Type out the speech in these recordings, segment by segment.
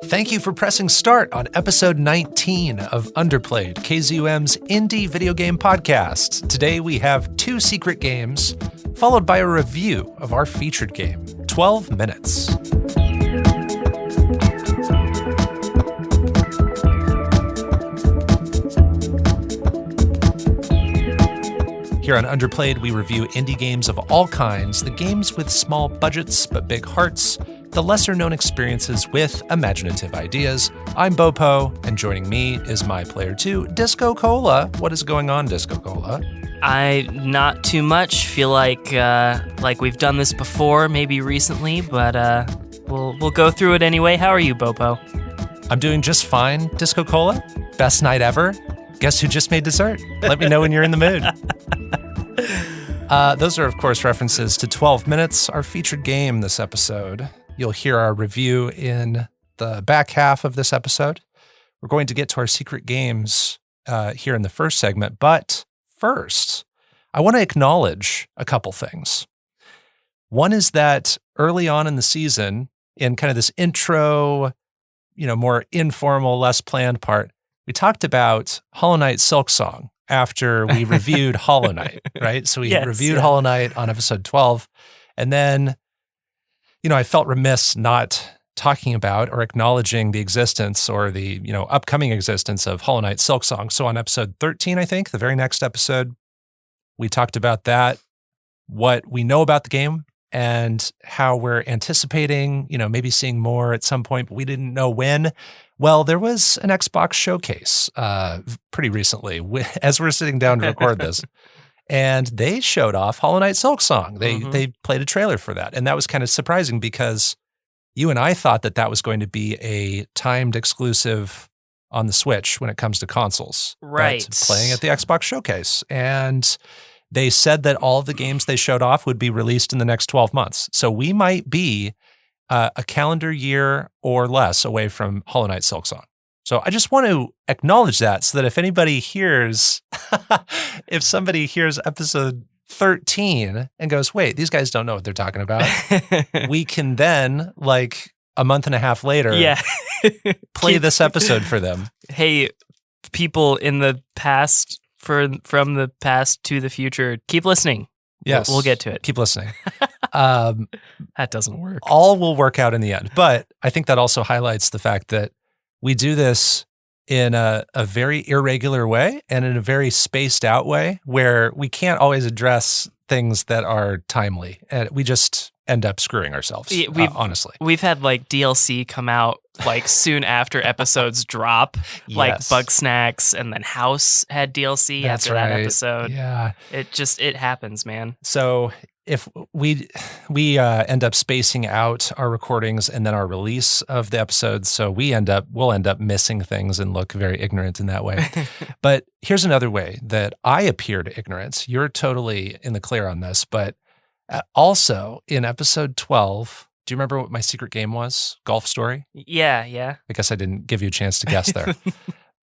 Thank you for pressing start on episode 19 of Underplayed, KZUM's indie video game podcast. Today we have 2 secret games, followed by a review of our featured game, 12 Minutes. Here on Underplayed, we review indie games of all kinds, the games with small budgets but big hearts, the lesser-known experiences with imaginative ideas. I'm Bopo, and joining me is my player 2, DiscoCola. What is going on, DiscoCola? Not too much. Feel like we've done this before, maybe recently, but we'll go through it anyway. How are you, Bopo? I'm doing just fine, DiscoCola. Best night ever. Guess who just made dessert? Let me know when you're in the mood. Those are, of course, references to 12 Minutes, our featured game this episode. You'll hear our review in the back half of this episode. We're going to get to our secret games here in the first segment, but first, I want to acknowledge a couple things. One is that early on in the season, in kind of this intro, more informal, less planned part, we talked about Hollow Knight Silksong after we reviewed Hollow Knight, right? So we reviewed Hollow Knight on episode 12, and then I felt remiss not talking about or acknowledging the existence or the, upcoming existence of Hollow Knight Silksong. So on episode 13, I think, the very next episode, we talked about that, what we know about the game and how we're anticipating, maybe seeing more at some point, but we didn't know when. Well, there was an Xbox showcase pretty recently as we're sitting down to record this. And they showed off Hollow Knight Silksong. They played a trailer for that. And that was kind of surprising because you and I thought that was going to be a timed exclusive on the Switch when it comes to consoles. Right. But playing at the Xbox showcase. And they said that all of the games they showed off would be released in the next 12 months. So we might be a calendar year or less away from Hollow Knight Silksong. So I just want to acknowledge that so that if anybody hears, if somebody hears episode 13 and goes, wait, these guys don't know what they're talking about, we can then, like a month and a half later, play this episode for them. Hey, people in the past, from the past to the future, keep listening. Yes. We'll get to it. Keep listening. That doesn't work. All will work out in the end. But I think that also highlights the fact that we do this in a very irregular way and in a very spaced out way where we can't always address things that are timely. And we just end up screwing ourselves, honestly. We've had DLC come out soon after episodes drop, like Bugsnax, and then House had DLC after that episode. Yeah. It happens, man. So if we end up spacing out our recordings and then our release of the episodes, so we'll end up missing things and look very ignorant in that way. But here's another way that I appeared ignorant. You're totally in the clear on this, but also in episode 12, do you remember what my secret game was? Golf Story? Yeah. I guess I didn't give you a chance to guess there.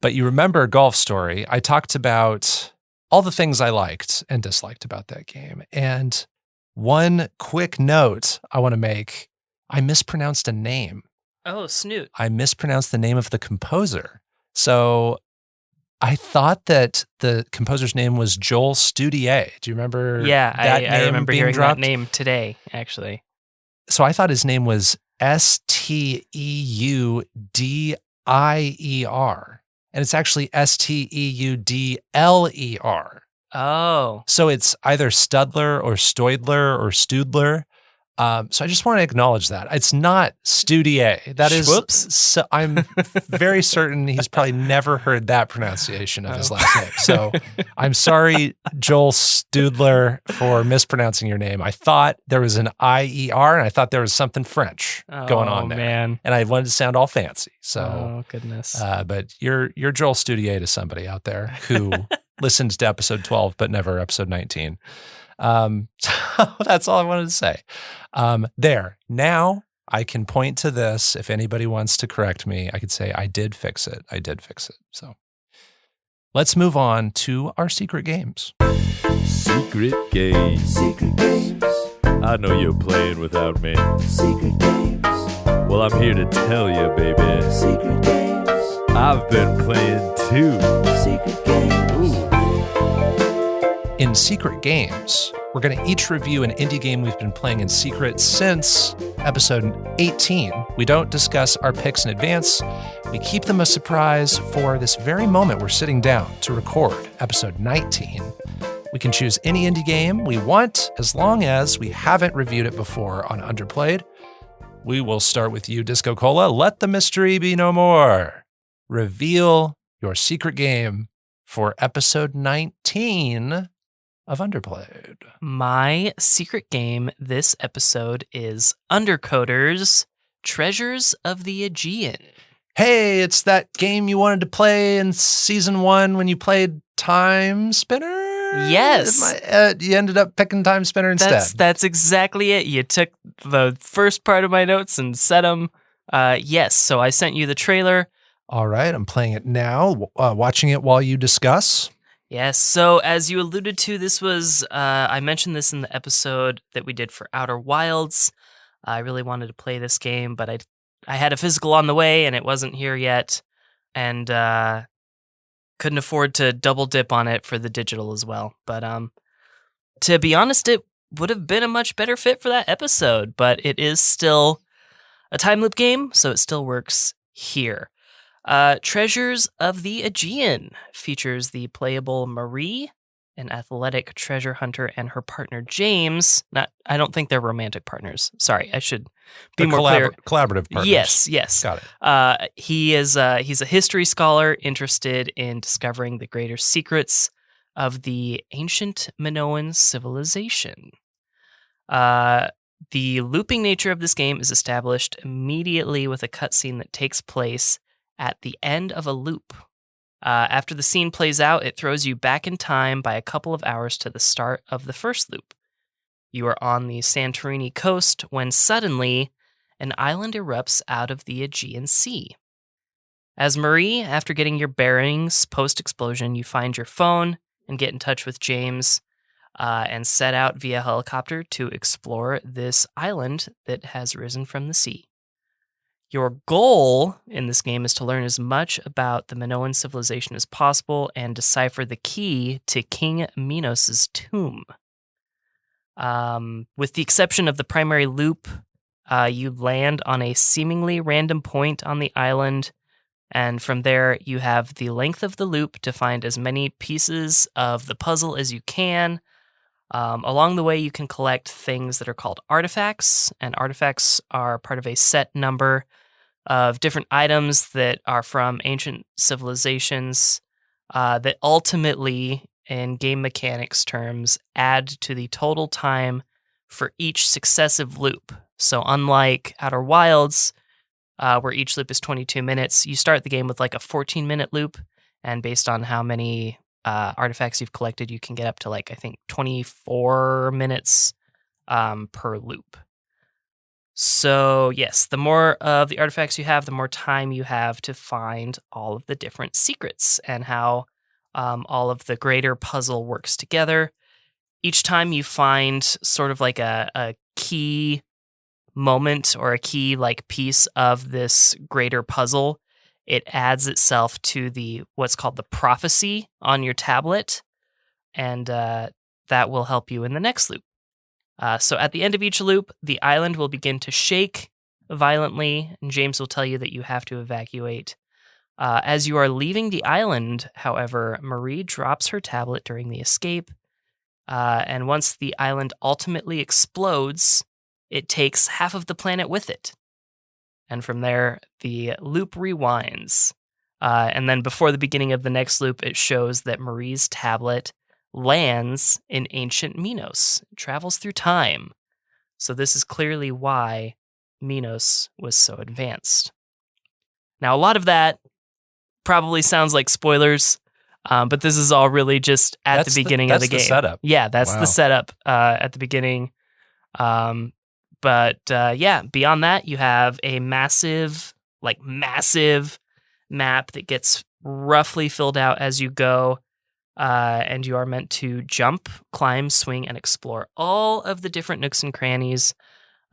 But you remember Golf Story. I talked about all the things I liked and disliked about that game. And one quick note I want to make, I mispronounced a name. Oh, snoot. I mispronounced the name of the composer. So I thought that the composer's name was Joel Studier. Do you remember I remember being hearing dropped? that name today, actually. So I thought his name was Steudier. And it's actually Steudler. Oh. So it's either Studler or Stoidler or Studler. So I just want to acknowledge that. It's not Studier. That is, so I'm very certain he's probably never heard that pronunciation of his last name. So I'm sorry, Joel Studler, for mispronouncing your name. I thought there was an IER and I thought there was something French going on there. Man. And I wanted to sound all fancy. So, goodness. But you're Joel Studier to somebody out there who listened to episode 12, but never episode 19. So that's all I wanted to say. There. Now I can point to this. If anybody wants to correct me, I could say, I did fix it. So let's move on to our secret games. Secret games. I know you're playing without me. Secret games. Well, I'm here to tell you, baby. Secret games. I've been playing too. Secret games. In Secret Games, we're going to each review an indie game we've been playing in secret since episode 18. We don't discuss our picks in advance. We keep them a surprise for this very moment we're sitting down to record episode 19. We can choose any indie game we want as long as we haven't reviewed it before on Underplayed. We will start with you, DiscoCola. Let the mystery be no more. Reveal your secret game for episode 19 of Underplayed. My secret game this episode is Undercoder's Treasures of the Aegean. Hey, it's that game you wanted to play in season 1 when you played Time Spinner? Yes. You ended up picking Time Spinner instead. That's exactly it. You took the first part of my notes and set them. Yes, so I sent you the trailer. All right, I'm playing it now, watching it while you discuss. Yes, so as you alluded to, this was, I mentioned this in the episode that we did for Outer Wilds. I really wanted to play this game, but I had a physical on the way and it wasn't here yet, and couldn't afford to double dip on it for the digital as well. But to be honest, it would have been a much better fit for that episode, but it is still a time loop game, so it still works here. Treasures of the Aegean features the playable Marie, an athletic treasure hunter, and her partner James. I don't think they're romantic partners. Sorry, I should be more clear. Collaborative partners. Yes. Got it. He's a history scholar interested in discovering the greater secrets of the ancient Minoan civilization. The looping nature of this game is established immediately with a cutscene that takes place at the end of a loop. After the scene plays out, it throws you back in time by a couple of hours to the start of the first loop. You are on the Santorini coast when suddenly an island erupts out of the Aegean Sea. As Marie, after getting your bearings post-explosion, you find your phone and get in touch with James and set out via helicopter to explore this island that has risen from the sea. Your goal in this game is to learn as much about the Minoan civilization as possible and decipher the key to King Minos' tomb. With the exception of the primary loop, you land on a seemingly random point on the island, and from there you have the length of the loop to find as many pieces of the puzzle as you can. Along the way, you can collect things that are called artifacts, and artifacts are part of a set number of different items that are from ancient civilizations that ultimately, in game mechanics terms, add to the total time for each successive loop. So unlike Outer Wilds, where each loop is 22 minutes, you start the game with like a 14-minute loop, and based on how many artifacts you've collected, you can get up to like, I think, 24 minutes per loop. So yes, the more of the artifacts you have, the more time you have to find all of the different secrets and how all of the greater puzzle works together. Each time you find sort of like a key moment or a key like piece of this greater puzzle, it adds itself to what's called the prophecy on your tablet, and that will help you in the next loop. So at the end of each loop, the island will begin to shake violently, and James will tell you that you have to evacuate. As you are leaving the island, however, Marie drops her tablet during the escape, and once the island ultimately explodes, it takes half of the planet with it. And from there, the loop rewinds. And then before the beginning of the next loop, it shows that Marie's tablet lands in ancient Minos. It travels through time. So this is clearly why Minos was so advanced. Now, a lot of that probably sounds like spoilers, but this is all really just at the beginning of the game. That's the setup. Yeah, that's the setup at the beginning. But beyond that, you have a massive map that gets roughly filled out as you go. And you are meant to jump, climb, swing, and explore all of the different nooks and crannies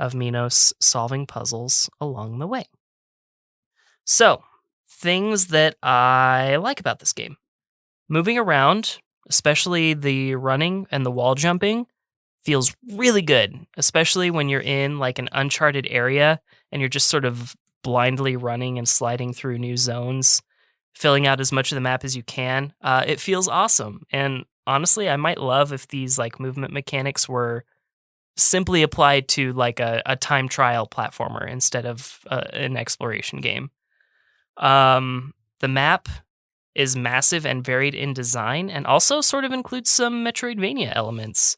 of Minos solving puzzles along the way. So, things that I like about this game. Moving around, especially the running and the wall jumping, feels really good, especially when you're in like an uncharted area and you're just sort of blindly running and sliding through new zones, filling out as much of the map as you can. It feels awesome. And honestly, I might love if these like movement mechanics were simply applied to like a time trial platformer instead of an exploration game. The map is massive and varied in design and also sort of includes some Metroidvania elements.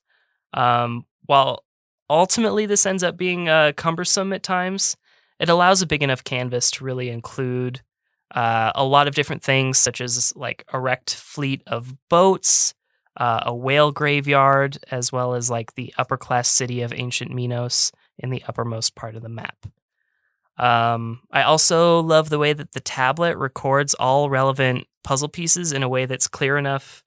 While ultimately this ends up being cumbersome at times, it allows a big enough canvas to really include a lot of different things, such as like a wrecked fleet of boats, a whale graveyard, as well as like the upper class city of ancient Minos in the uppermost part of the map. I also love the way that the tablet records all relevant puzzle pieces in a way that's clear enough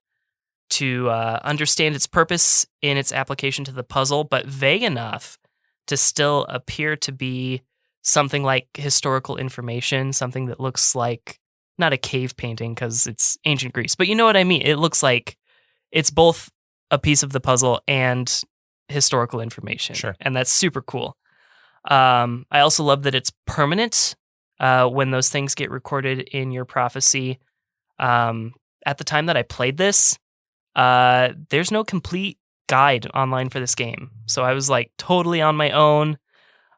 to understand its purpose in its application to the puzzle, but vague enough to still appear to be something like historical information, something that looks like not a cave painting because it's ancient Greece, but you know what I mean? It looks like it's both a piece of the puzzle and historical information. Sure. And that's super cool. I also love that it's permanent when those things get recorded in your prophecy. At the time that I played this, there's no complete guide online for this game. So I was like totally on my own.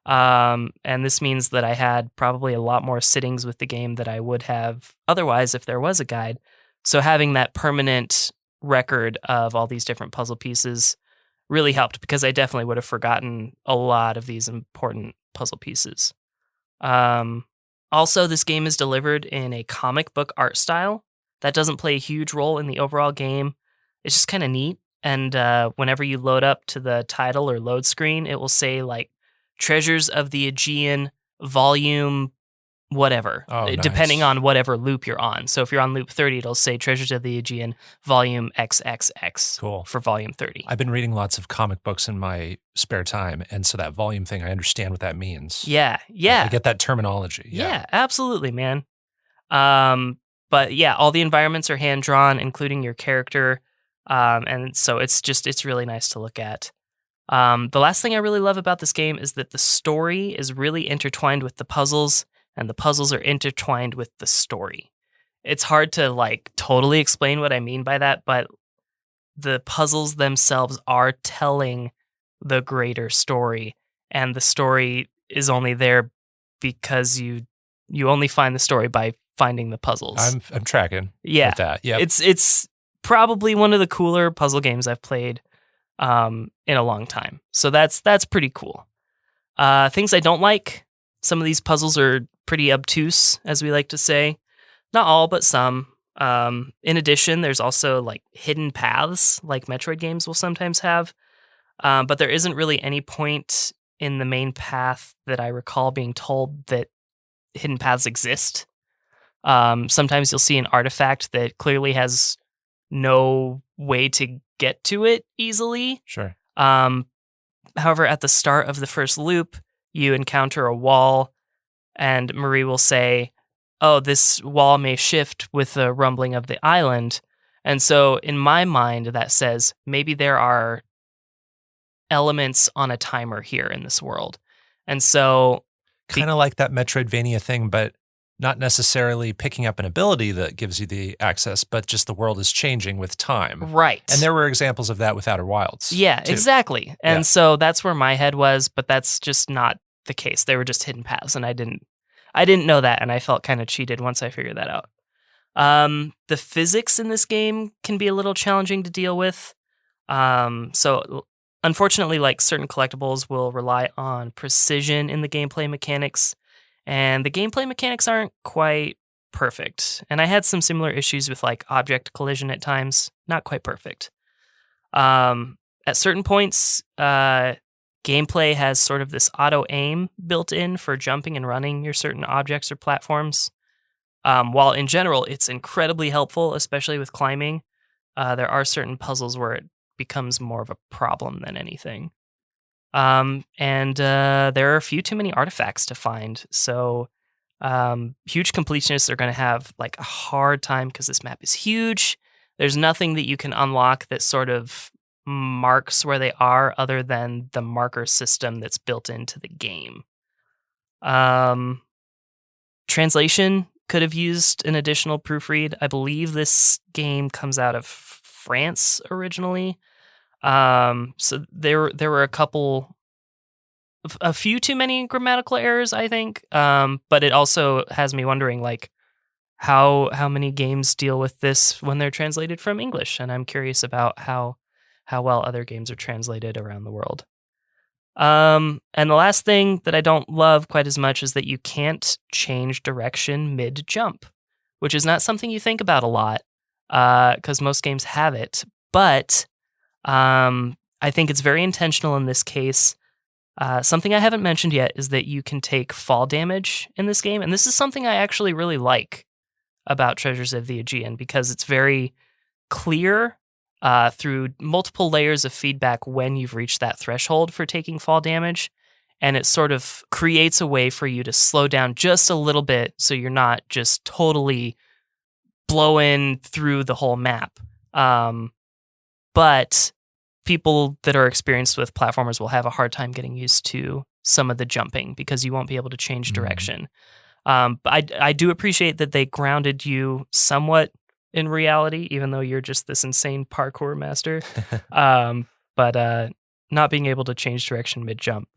And this means that I had probably a lot more sittings with the game that I would have otherwise if there was a guide. So having that permanent record of all these different puzzle pieces really helped because I definitely would have forgotten a lot of these important puzzle pieces. Also, this game is delivered in a comic book art style that doesn't play a huge role in the overall game. It's just kind of neat. And whenever you load up to the title or load screen, it will say like Treasures of the Aegean Volume whatever, depending on whatever loop you're on. So if you're on loop 30, it'll say Treasures of the Aegean Volume XXX Cool. for Volume 30. I've been reading lots of comic books in my spare time, and so that volume thing, I understand what that means. Yeah. I get that terminology. Yeah, absolutely, man. But yeah, all the environments are hand-drawn, including your character. And so it's really nice to look at. The last thing I really love about this game is that the story is really intertwined with the puzzles, and the puzzles are intertwined with the story. It's hard to like totally explain what I mean by that, but the puzzles themselves are telling the greater story, and the story is only there because you only find the story by finding the puzzles. I'm tracking with that. Yeah. It's probably one of the cooler puzzle games I've played in a long time. So that's pretty cool. Things I don't like, some of these puzzles are pretty obtuse, as we like to say. Not all, but some. In addition, there's also like hidden paths, like Metroid games will sometimes have. But there isn't really any point in the main path that I recall being told that hidden paths exist. Sometimes you'll see an artifact that clearly has no way to get to it easily. Sure. However, at the start of the first loop, you encounter a wall, and Marie will say, "Oh, this wall may shift with the rumbling of the island." And so in my mind, that says maybe there are elements on a timer here in this world. And so kind of like that Metroidvania thing, but not necessarily picking up an ability that gives you the access, but just the world is changing with time. Right. And there were examples of that with Outer Wilds. Yeah, too. exactly. And so that's where my head was, but that's just not the case. They were just hidden paths, and I didn't know that, and I felt kind of cheated once I figured that out. The physics in this game can be a little challenging to deal with. So unfortunately, like certain collectibles will rely on precision in the gameplay mechanics, and the gameplay mechanics aren't quite perfect. And I had some similar issues with like object collision at times, not quite perfect. At certain points, gameplay has sort of this auto aim built in for jumping and running your certain objects or platforms. While in general, it's incredibly helpful, especially with climbing, there are certain puzzles where it becomes more of a problem than anything. And there are a few too many artifacts to find. So huge completionists are going to have like a hard time because this map is huge. There's nothing that you can unlock that sort of marks where they are other than the marker system that's built into the game. Translation could have used an additional proofread. I believe this game comes out of France originally. So there were a few too many grammatical errors, I think. But it also has me wondering, like, how many games deal with this when they're translated from English, and I'm curious about how well other games are translated around the world. And the last thing that I don't love quite as much is that you can't change direction mid-jump, which is not something you think about a lot, because most games have it. But I think it's very intentional in this case. Something I haven't mentioned yet is that you can take fall damage in this game, and this is something I actually really like about Treasures of the Aegean because it's very clear through multiple layers of feedback when you've reached that threshold for taking fall damage, and it sort of creates a way for you to slow down just a little bit so you're not just totally blowing through the whole map. But people that are experienced with platformers will have a hard time getting used to some of the jumping because you won't be able to change direction. But I do appreciate that they grounded you somewhat in reality, even though you're just this insane parkour master. But not being able to change direction mid-jump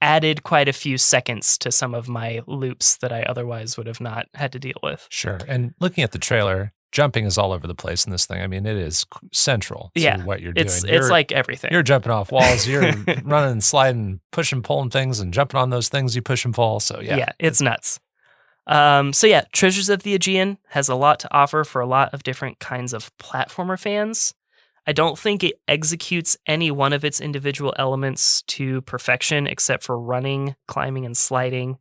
added quite a few seconds to some of my loops that I otherwise would have not had to deal with. Sure. And looking at the trailer, jumping is all over the place in this thing. I mean, it is central to what you're doing. It's like everything. You're jumping off walls, you're running, sliding, pushing, pulling things, and jumping on those things you push and pull. So yeah, it's nuts. Treasures of the Aegean has a lot to offer for a lot of different kinds of platformer fans. I don't think it executes any one of its individual elements to perfection except for running, climbing, and sliding.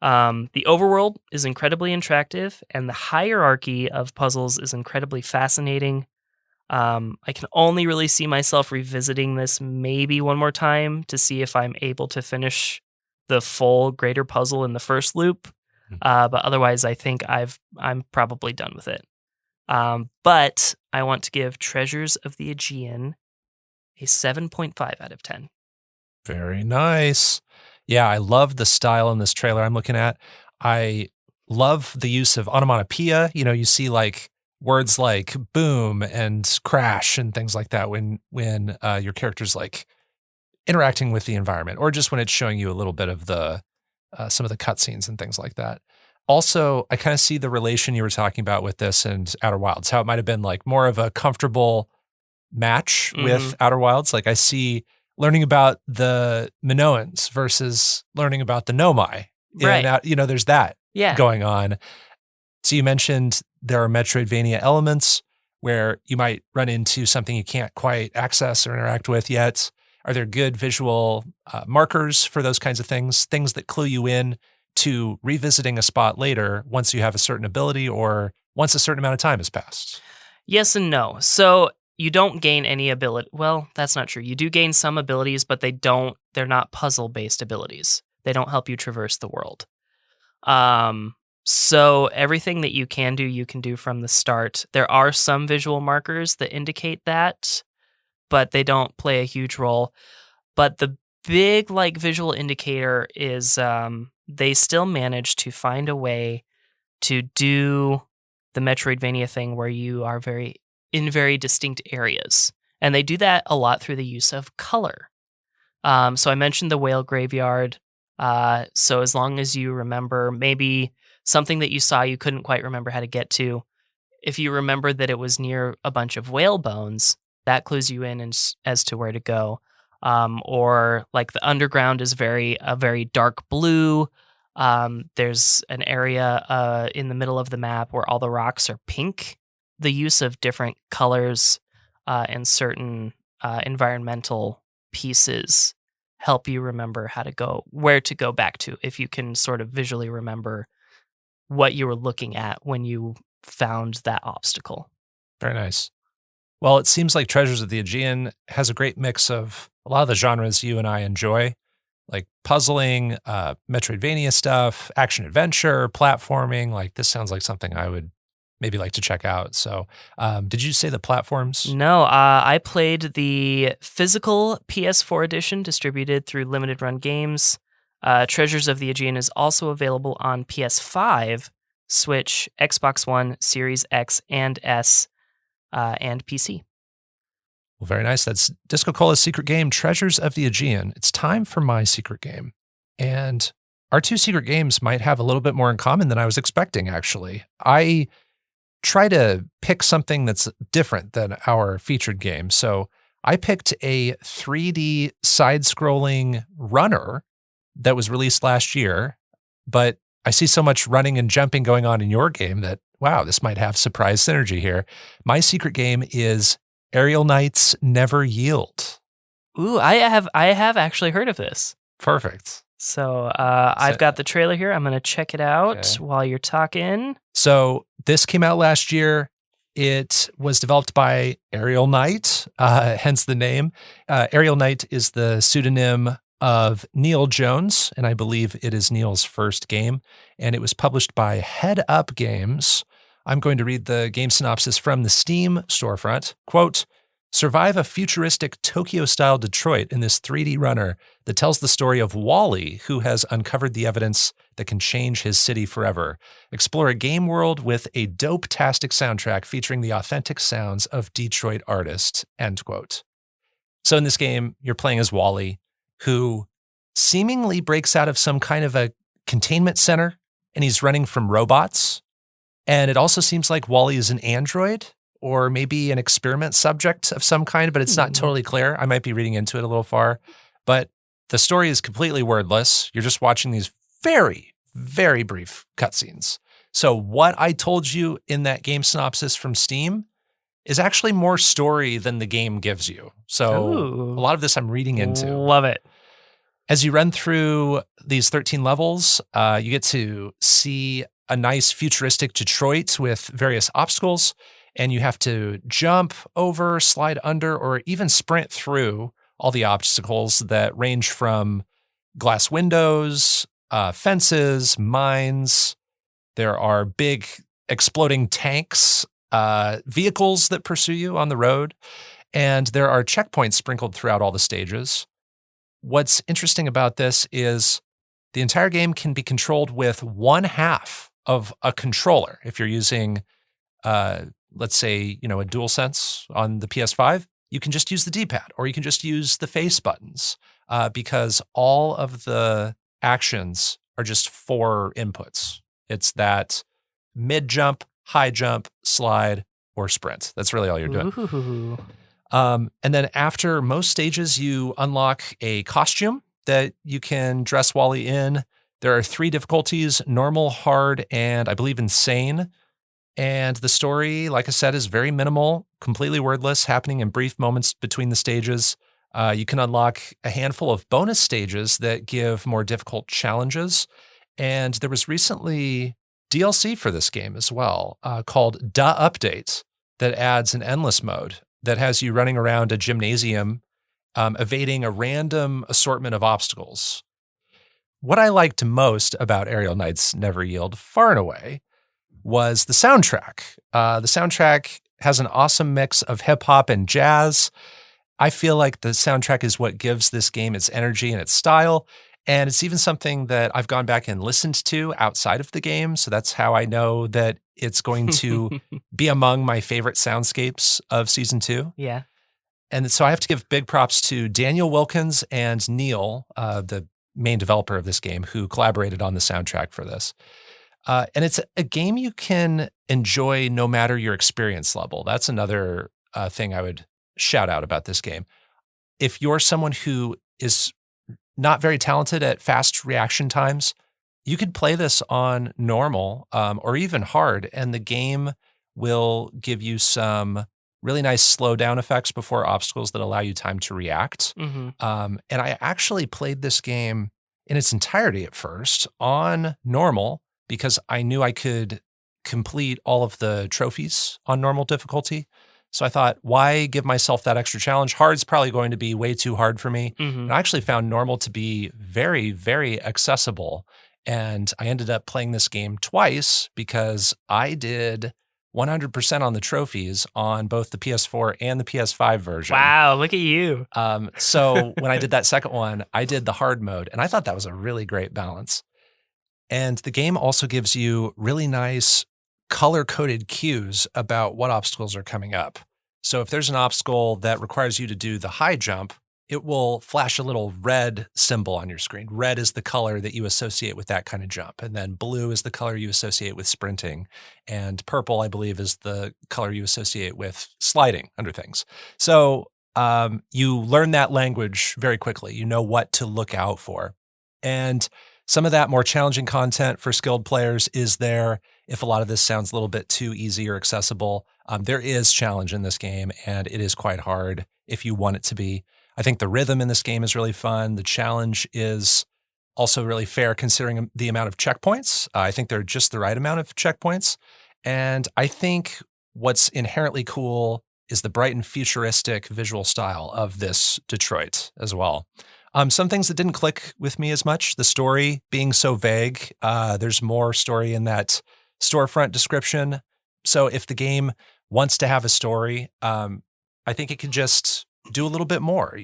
The overworld is incredibly attractive, and the hierarchy of puzzles is incredibly fascinating. I can only really see myself revisiting this maybe one more time to see if I'm able to finish the full greater puzzle in the first loop. But otherwise, I think I'm probably done with it. But I want to give Treasures of the Aegean a 7.5 out of 10. Very nice. Yeah, I love the style in this trailer I'm looking at. I love the use of onomatopoeia. You know, you see like words like boom and crash and things like that when your character's like interacting with the environment, or just when it's showing you a little bit of the some of the cutscenes and things like that. Also, I kind of see the relation you were talking about with this and Outer Wilds, how it might have been like more of a comfortable match with Outer Wilds. Like I see learning about the Minoans versus learning about the Nomai. Right. And, there's that going on. So you mentioned there are Metroidvania elements where you might run into something you can't quite access or interact with yet. Are there good visual markers for those kinds of things that clue you in to revisiting a spot later once you have a certain ability or once a certain amount of time has passed? Yes and no. So you don't gain any ability. Well, that's not true. You do gain some abilities, but they're not puzzle-based abilities. They don't help you traverse the world. So everything that you can do from the start. There are some visual markers that indicate that, but they don't play a huge role. But the big visual indicator is they still manage to find a way to do the Metroidvania thing where you are in very distinct areas. And they do that a lot through the use of color. So I mentioned the whale graveyard. So as long as you remember maybe something that you saw you couldn't quite remember how to get to, if you remember that it was near a bunch of whale bones, that clues you in as to where to go. Or like the underground is a very dark blue. There's an area in the middle of the map where all the rocks are pink. The use of different colors and certain environmental pieces help you remember where to go back to if you can sort of visually remember what you were looking at when you found that obstacle. Very nice. Well, it seems like Treasures of the Aegean has a great mix of a lot of the genres you and I enjoy, like puzzling, Metroidvania stuff, action adventure, platforming. Like this sounds like something I would maybe like to check out. So, did you say the platforms? No, I played the physical PS4 edition distributed through Limited Run Games. Treasures of the Aegean is also available on PS5, Switch, Xbox One, Series X and S, and PC. Well, very nice. That's DiscoCola's secret game, Treasures of the Aegean. It's time for my secret game. And our two secret games might have a little bit more in common than I was expecting, actually. I try to pick something that's different than our featured game. So I picked a 3D side-scrolling runner that was released last year, but I see so much running and jumping going on in your game that, wow, this might have surprise synergy here. My secret game is Aerial Knight's Never Yield. Ooh, I have actually heard of this. Perfect. So I've got the trailer here. I'm going to check it out while you're talking. So this came out last year. It was developed by Aerial Knight, hence the name. Aerial Knight is the pseudonym of Neil Jones, and I believe it is Neil's first game. And it was published by Head Up Games. I'm going to read the game synopsis from the Steam storefront. Quote, survive a futuristic Tokyo-style Detroit in this 3D runner that tells the story of Wally, who has uncovered the evidence that can change his city forever. Explore a game world with a dope-tastic soundtrack featuring the authentic sounds of Detroit artists, end quote. So in this game, you're playing as Wally, who seemingly breaks out of some kind of a containment center, and he's running from robots. And it also seems like Wally is an android or maybe an experiment subject of some kind, but it's not totally clear. I might be reading into it a little far, but the story is completely wordless. You're just watching these very, very brief cutscenes. So what I told you in that game synopsis from Steam is actually more story than the game gives you. So a lot of this I'm reading into. Love it. As you run through these 13 levels, you get to see a nice futuristic Detroit with various obstacles, and you have to jump over, slide under, or even sprint through all the obstacles that range from glass windows, fences, mines. There are big exploding tanks, vehicles that pursue you on the road, and there are checkpoints sprinkled throughout all the stages. What's interesting about this is the entire game can be controlled with one half of a controller. If you're using, let's say, a DualSense on the PS5, you can just use the D-pad, or you can just use the face buttons, because all of the actions are just 4 inputs. It's that mid-jump, high jump, slide, or sprint. That's really all you're doing. Ooh. And then after most stages, you unlock a costume that you can dress Wally in. There are 3 difficulties: normal, hard, and I believe insane. And the story, like I said, is very minimal, completely wordless, happening in brief moments between the stages. You can unlock a handful of bonus stages that give more difficult challenges. And there was recently DLC for this game as well, called Da Update, that adds an endless mode that has you running around a gymnasium, evading a random assortment of obstacles. What I liked most about Aerial Knight's Never Yield, far and away, was the soundtrack. The soundtrack has an awesome mix of hip hop and jazz. I feel like the soundtrack is what gives this game its energy and its style. And it's even something that I've gone back and listened to outside of the game. So that's how I know that it's going to be among my favorite soundscapes of Season 2. Yeah. And so I have to give big props to Daniel Wilkins and Neil, the main developer of this game, who collaborated on the soundtrack for this. And it's a game you can enjoy no matter your experience level. That's another thing I would shout out about this game. If you're someone who is not very talented at fast reaction times, you could play this on normal or even hard, and the game will give you some really nice slow down effects before obstacles that allow you time to react. Mm-hmm. And I actually played this game in its entirety at first on normal because I knew I could complete all of the trophies on normal difficulty. So I thought, why give myself that extra challenge? Hard's probably going to be way too hard for me. Mhm. And I actually found normal to be very, very accessible. And I ended up playing this game twice because I did 100% on the trophies on both the PS4 and the PS5 version. Wow, look at you. So when I did that second one, I did the hard mode, and I thought that was a really great balance. And the game also gives you really nice color-coded cues about what obstacles are coming up. So if there's an obstacle that requires you to do the high jump, it will flash a little red symbol on your screen. Red is the color that you associate with that kind of jump. And then blue is the color you associate with sprinting. And purple, I believe, is the color you associate with sliding under things. So you learn that language very quickly. You know what to look out for. And some of that more challenging content for skilled players is there. If a lot of this sounds a little bit too easy or accessible, there is challenge in this game, and it is quite hard if you want it to be. I think the rhythm in this game is really fun. The challenge is also really fair considering the amount of checkpoints. I think they're just the right amount of checkpoints. And I think what's inherently cool is the bright and futuristic visual style of this Detroit as well. Some things that didn't click with me as much, the story being so vague. There's more story in that storefront description. So if the game wants to have a story, I think it can just do a little bit more,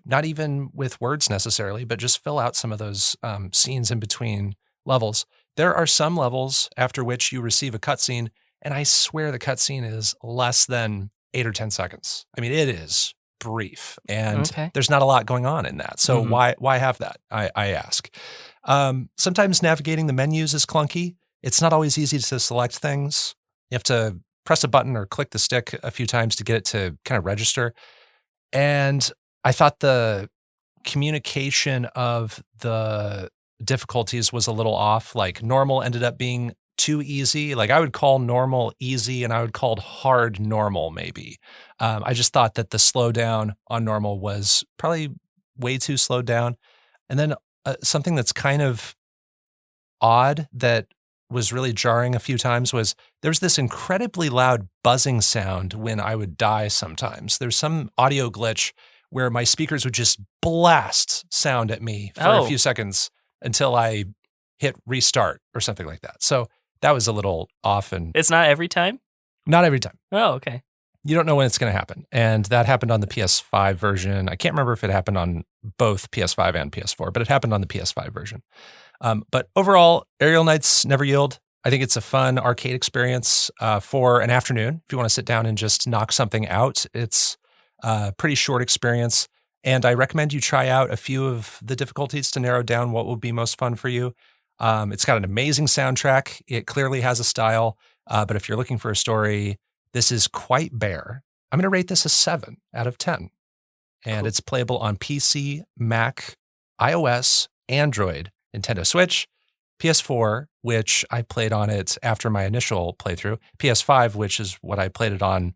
not even with words necessarily, but just fill out some of those scenes in between levels. There are some levels after which you receive a cutscene, and I swear the cutscene is less than 8 or 10 seconds. I mean, it is brief, and there's not a lot going on in that. So why have that? I ask. Sometimes navigating the menus is clunky. It's not always easy to select things. You have to press a button or click the stick a few times to get it to kind of register. And I thought the communication of the difficulties was a little off. Like normal ended up being too easy. Like I would call normal easy and I would call hard normal maybe. I just thought that the slowdown on normal was probably way too slowed down. And then something that's kind of odd that was really jarring a few times was there's this incredibly loud buzzing sound when I would die sometimes. There's some audio glitch where my speakers would just blast sound at me for a few seconds until I hit restart or something like that. So that was a little off. And it's not every time? Not every time. Oh, okay. You don't know when it's going to happen. And that happened on the PS5 version. I can't remember if it happened on both PS5 and PS4, but it happened on the PS5 version. But overall, Aerial Knights Never Yield. I think it's a fun arcade experience for an afternoon. If you want to sit down and just knock something out, it's a pretty short experience. And I recommend you try out a few of the difficulties to narrow down what will be most fun for you. It's got an amazing soundtrack. It clearly has a style. But if you're looking for a story, this is quite bare. I'm going to rate this a 7 out of 10. And It's playable on PC, Mac, iOS, Android, Nintendo Switch, PS4, which I played on it after my initial playthrough, PS5, which is what I played it on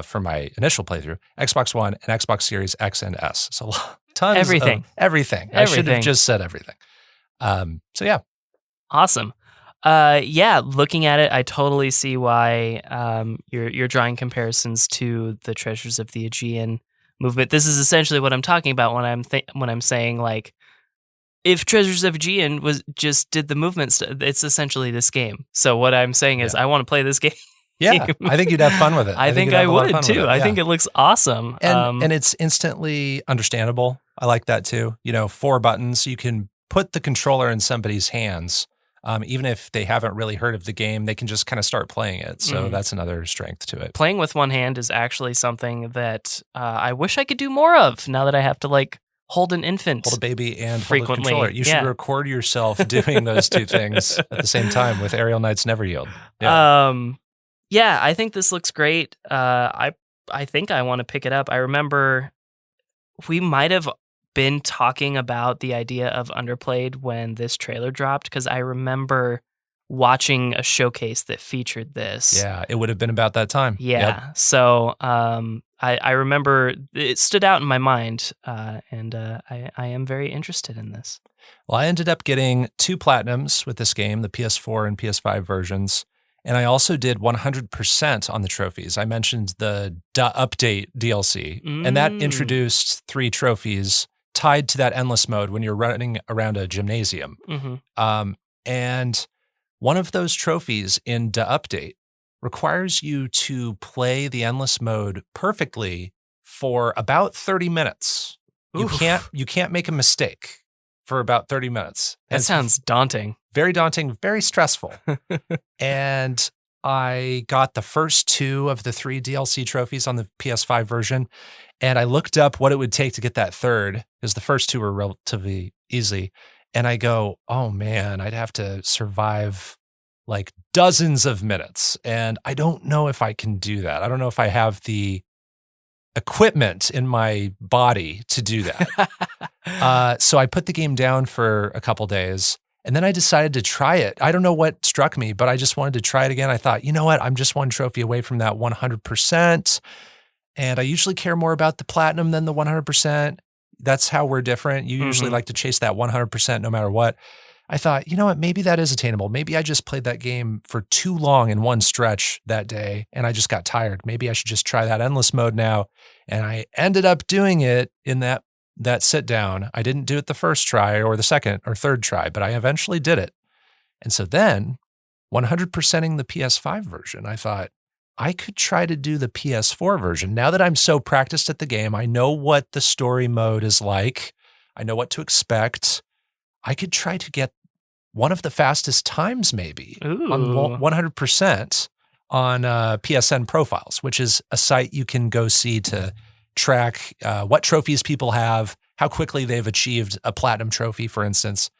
for my initial playthrough, Xbox One, and Xbox Series X and S. So tons of everything. I should have just said everything. So yeah. Awesome. Yeah, looking at it, I totally see why you're drawing comparisons to the Treasures of the Aegean movement. This is essentially what I'm talking about when I'm saying like, if Treasures of Aegean just did the movements, it's essentially this game. So what I'm saying is, I want to play this game. Yeah, I think you'd have fun with it. I think I would too. I think it looks awesome. And it's instantly understandable. I like that too. 4 buttons. You can put the controller in somebody's hands. Even if they haven't really heard of the game, they can just kind of start playing it. So that's another strength to it. Playing with one hand is actually something that I wish I could do more of now that I have to hold an infant. Hold a baby and frequently. Hold a controller. You should record yourself doing those two things at the same time with Aerial Knights Never Yield. Yeah, I think this looks great. I think I want to pick it up. I remember we might have been talking about the idea of Underplayed when this trailer dropped, because I remember watching a showcase that featured this. Yeah, it would have been about that time. Yeah. Yep. So I remember it stood out in my mind, and I am very interested in this. Well, I ended up getting 2 platinums with this game, the PS4 and PS5 versions. And I also did 100% on the trophies. I mentioned the Update DLC, and that introduced 3 trophies tied to that endless mode when you're running around a gymnasium. And one of those trophies in the Update requires you to play the endless mode perfectly for about 30 minutes. You can't make a mistake for about 30 minutes. That sounds daunting. Very daunting, very stressful. And I got the first 2 of the 3 DLC trophies on the PS5 version. And I looked up what it would take to get that third, because the first 2 were relatively easy. And I go, oh man, I'd have to survive like dozens of minutes. And I don't know if I can do that. I don't know if I have the equipment in my body to do that. So I put the game down for a couple days. And then I decided to try it. I don't know what struck me, but I just wanted to try it again. I thought, you know what? I'm just 1 trophy away from that 100%. And I usually care more about the platinum than the 100%. That's how we're different. You usually like to chase that 100% no matter what. I thought, you know what? Maybe that is attainable. Maybe I just played that game for too long in one stretch that day and I just got tired. Maybe I should just try that endless mode now. And I ended up doing it in that sit down. I didn't do it the first try or the second or third try, but I eventually did it. And so then 100%ing the PS5 version, I thought I could try to do the PS4 version. Now that I'm so practiced at the game, I know what the story mode is like. I know what to expect. I could try to get one of the fastest times maybe on 100% on PSN Profiles, which is a site you can go see to track what trophies people have, how quickly they've achieved a platinum trophy, for instance.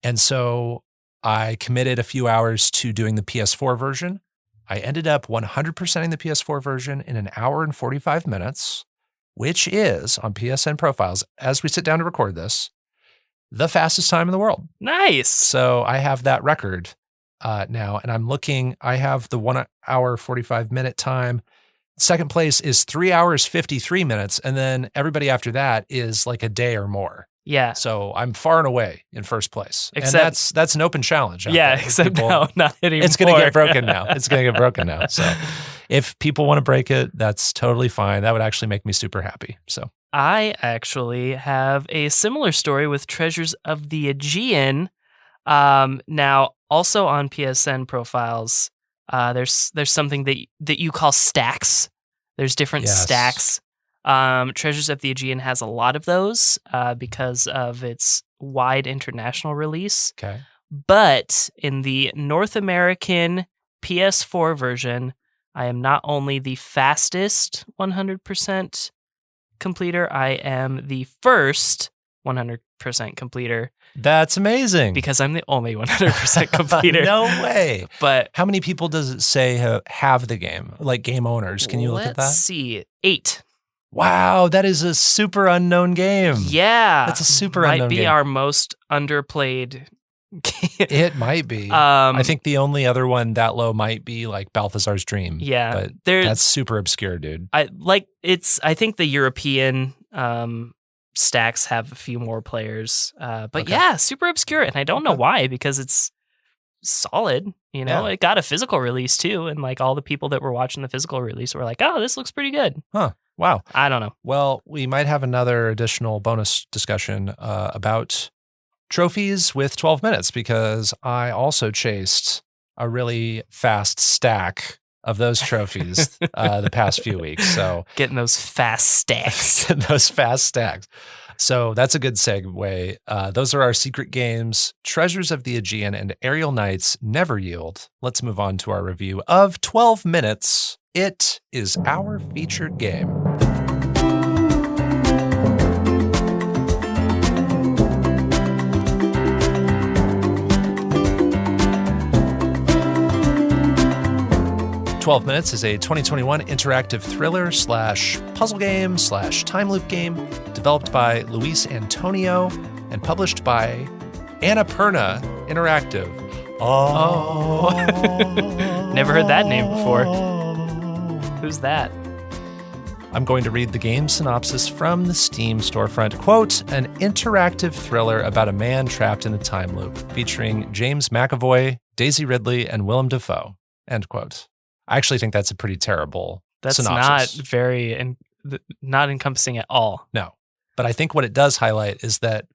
And so I committed a few hours to doing the PS4 version. I ended up 100%ing the PS4 version in 1 hour and 45 minutes, which is, on PSN Profiles, as we sit down to record this, the fastest time in the world. Nice. So I have that record now, and I'm looking, I have the 1 hour, 45 minute time. Second place is 3 hours, 53 minutes. And then everybody after that is like a day or more. Yeah. So I'm far and away in first place. Except, and that's an open challenge. Yeah, except now, not anymore. It's going to get broken now. It's going to get broken now. So if people want to break it, that's totally fine. That would actually make me super happy. So I actually have a similar story with Treasures of the Aegean. Now, also on PSN Profiles, there's something that you call stacks. There's different stacks. Treasures of the Aegean has a lot of those because of its wide international release. Okay. But in the North American PS4 version, I am not only the fastest 100% completer, I am the first 100% completer. That's amazing. Because I'm the only 100% completer. No way. But how many people does it say have the game? Like game owners? Can you look at that? Let's see. 8. Wow, that is a super unknown game. Yeah. That's a super unknown game. Might be our most underplayed game. It might be. I think the only other one that low might be like Balthazar's Dream. Yeah. But that's super obscure, dude. I think the European stacks have a few more players. But yeah, super obscure. And I don't know why, because it's solid. You know, it got a physical release too. And like all the people that were watching the physical release were like, oh, this looks pretty good. Huh. Wow. I don't know. Well, we might have another additional bonus discussion about trophies with 12 minutes, because I also chased a really fast stack of those trophies the past few weeks. So getting those fast stacks. So that's a good segue. Those are our secret games, Treasures of the Aegean and Aerial Knights Never Yield. Let's move on to our review of 12 Minutes. It is our featured game. "12 Minutes" is a 2021 interactive thriller / puzzle / time loop game developed by Luis Antonio and published by Annapurna Interactive. Oh. Never heard that name before. Who's that? I'm going to read the game synopsis from the Steam storefront. Quote, an interactive thriller about a man trapped in a time loop, featuring James McAvoy, Daisy Ridley, and Willem Dafoe. end quote. I actually think that's a pretty terrible That's synopsis. not very not encompassing at all. No. But I think what it does highlight is that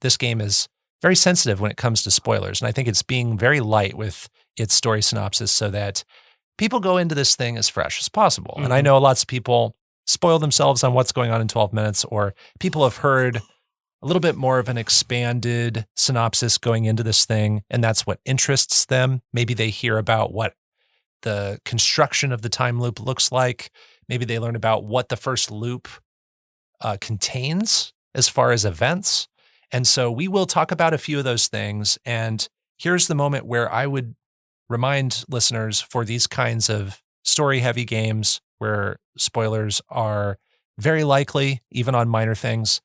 this game is very sensitive when it comes to spoilers. And I think it's being very light with its story synopsis so that people go into this thing as fresh as possible. And I know lots of people spoil themselves on what's going on in 12 minutes, or people have heard a little bit more of an expanded synopsis going into this thing, and that's what interests them. Maybe they hear about what the construction of the time loop looks like. Maybe they learn about what the first loop contains as far as events. And so we will talk about a few of those things. And here's the moment where I would remind listeners, for these kinds of story-heavy games where spoilers are very likely, even on minor things,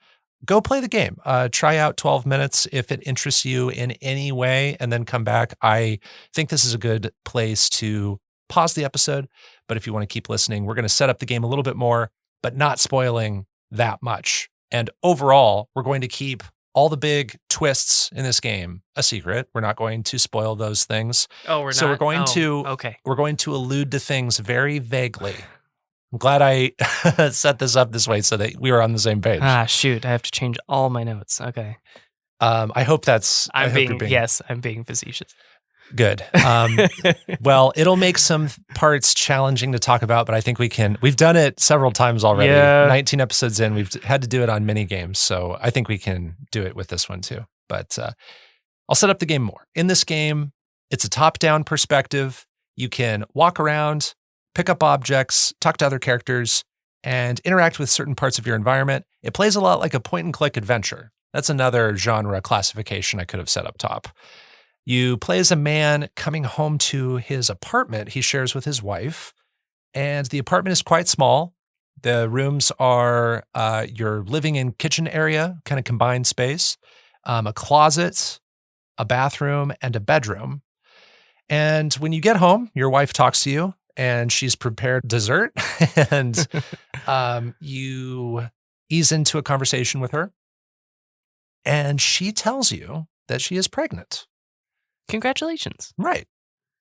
go play the game. Try out 12 minutes if it interests you in any way, and then come back. I think this is a good place to pause the episode. But if you want to keep listening, we're going to set up the game a little bit more, but not spoiling that much. And overall, we're going to keep all the big twists in this game a secret. We're not going to spoil those things. Oh, we're not. So we're going Okay. We're going to allude to things very vaguely. I'm glad I set this up this way so that we were on the same page. Shoot. I have to change all my notes. Okay. I hope that's. I'm being facetious. Good. Well, it'll make some parts challenging to talk about, but I think we've done it several times already. Yeah. 19 episodes in, we've had to do it on many games. So I think we can do it with this one too. But I'll set up the game more. In this game, it's a top-down perspective. You can walk around, pick up objects, talk to other characters, and interact with certain parts of your environment. It plays a lot like a point-and-click adventure. That's another genre classification I could have set up top. You play as a man coming home to his apartment he shares with his wife, and the apartment is quite small. The rooms are your living and kitchen area, kind of combined space, a closet, a bathroom, and a bedroom. And when you get home, your wife talks to you, and she's prepared dessert, and you ease into a conversation with her, and she tells you that she is pregnant. Congratulations. Right.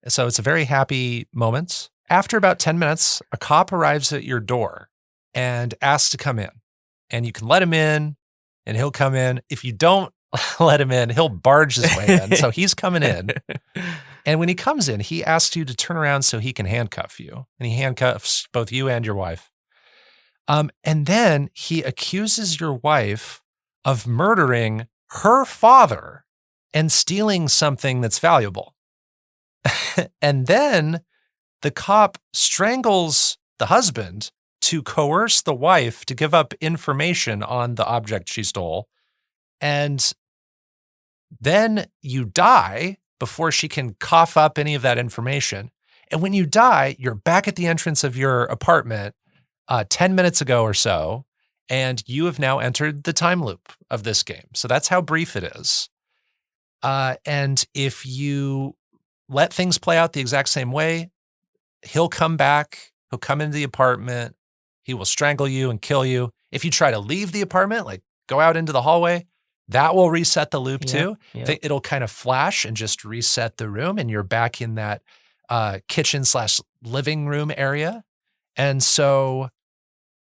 So it's a very happy moment. After about 10 minutes, a cop arrives at your door and asks to come in. And you can let him in, and he'll come in. If you don't let him in, he'll barge his way in. So he's coming in. And when he comes in, he asks you to turn around so he can handcuff you. And he handcuffs both you and your wife. And then he accuses your wife of murdering her father and stealing something that's valuable. And then the cop strangles the husband to coerce the wife to give up information on the object she stole. And then you die before she can cough up any of that information. And when you die, you're back at the entrance of your apartment 10 minutes ago or so, and you have now entered the time loop of this game. So that's how brief it is. And if you let things play out the exact same way, he'll come back, he'll come into the apartment, he will strangle you and kill you. If you try to leave the apartment, like go out into the hallway, that will reset the loop too. Yep. It'll kind of flash and just reset the room, and you're back in that kitchen/living room area. And so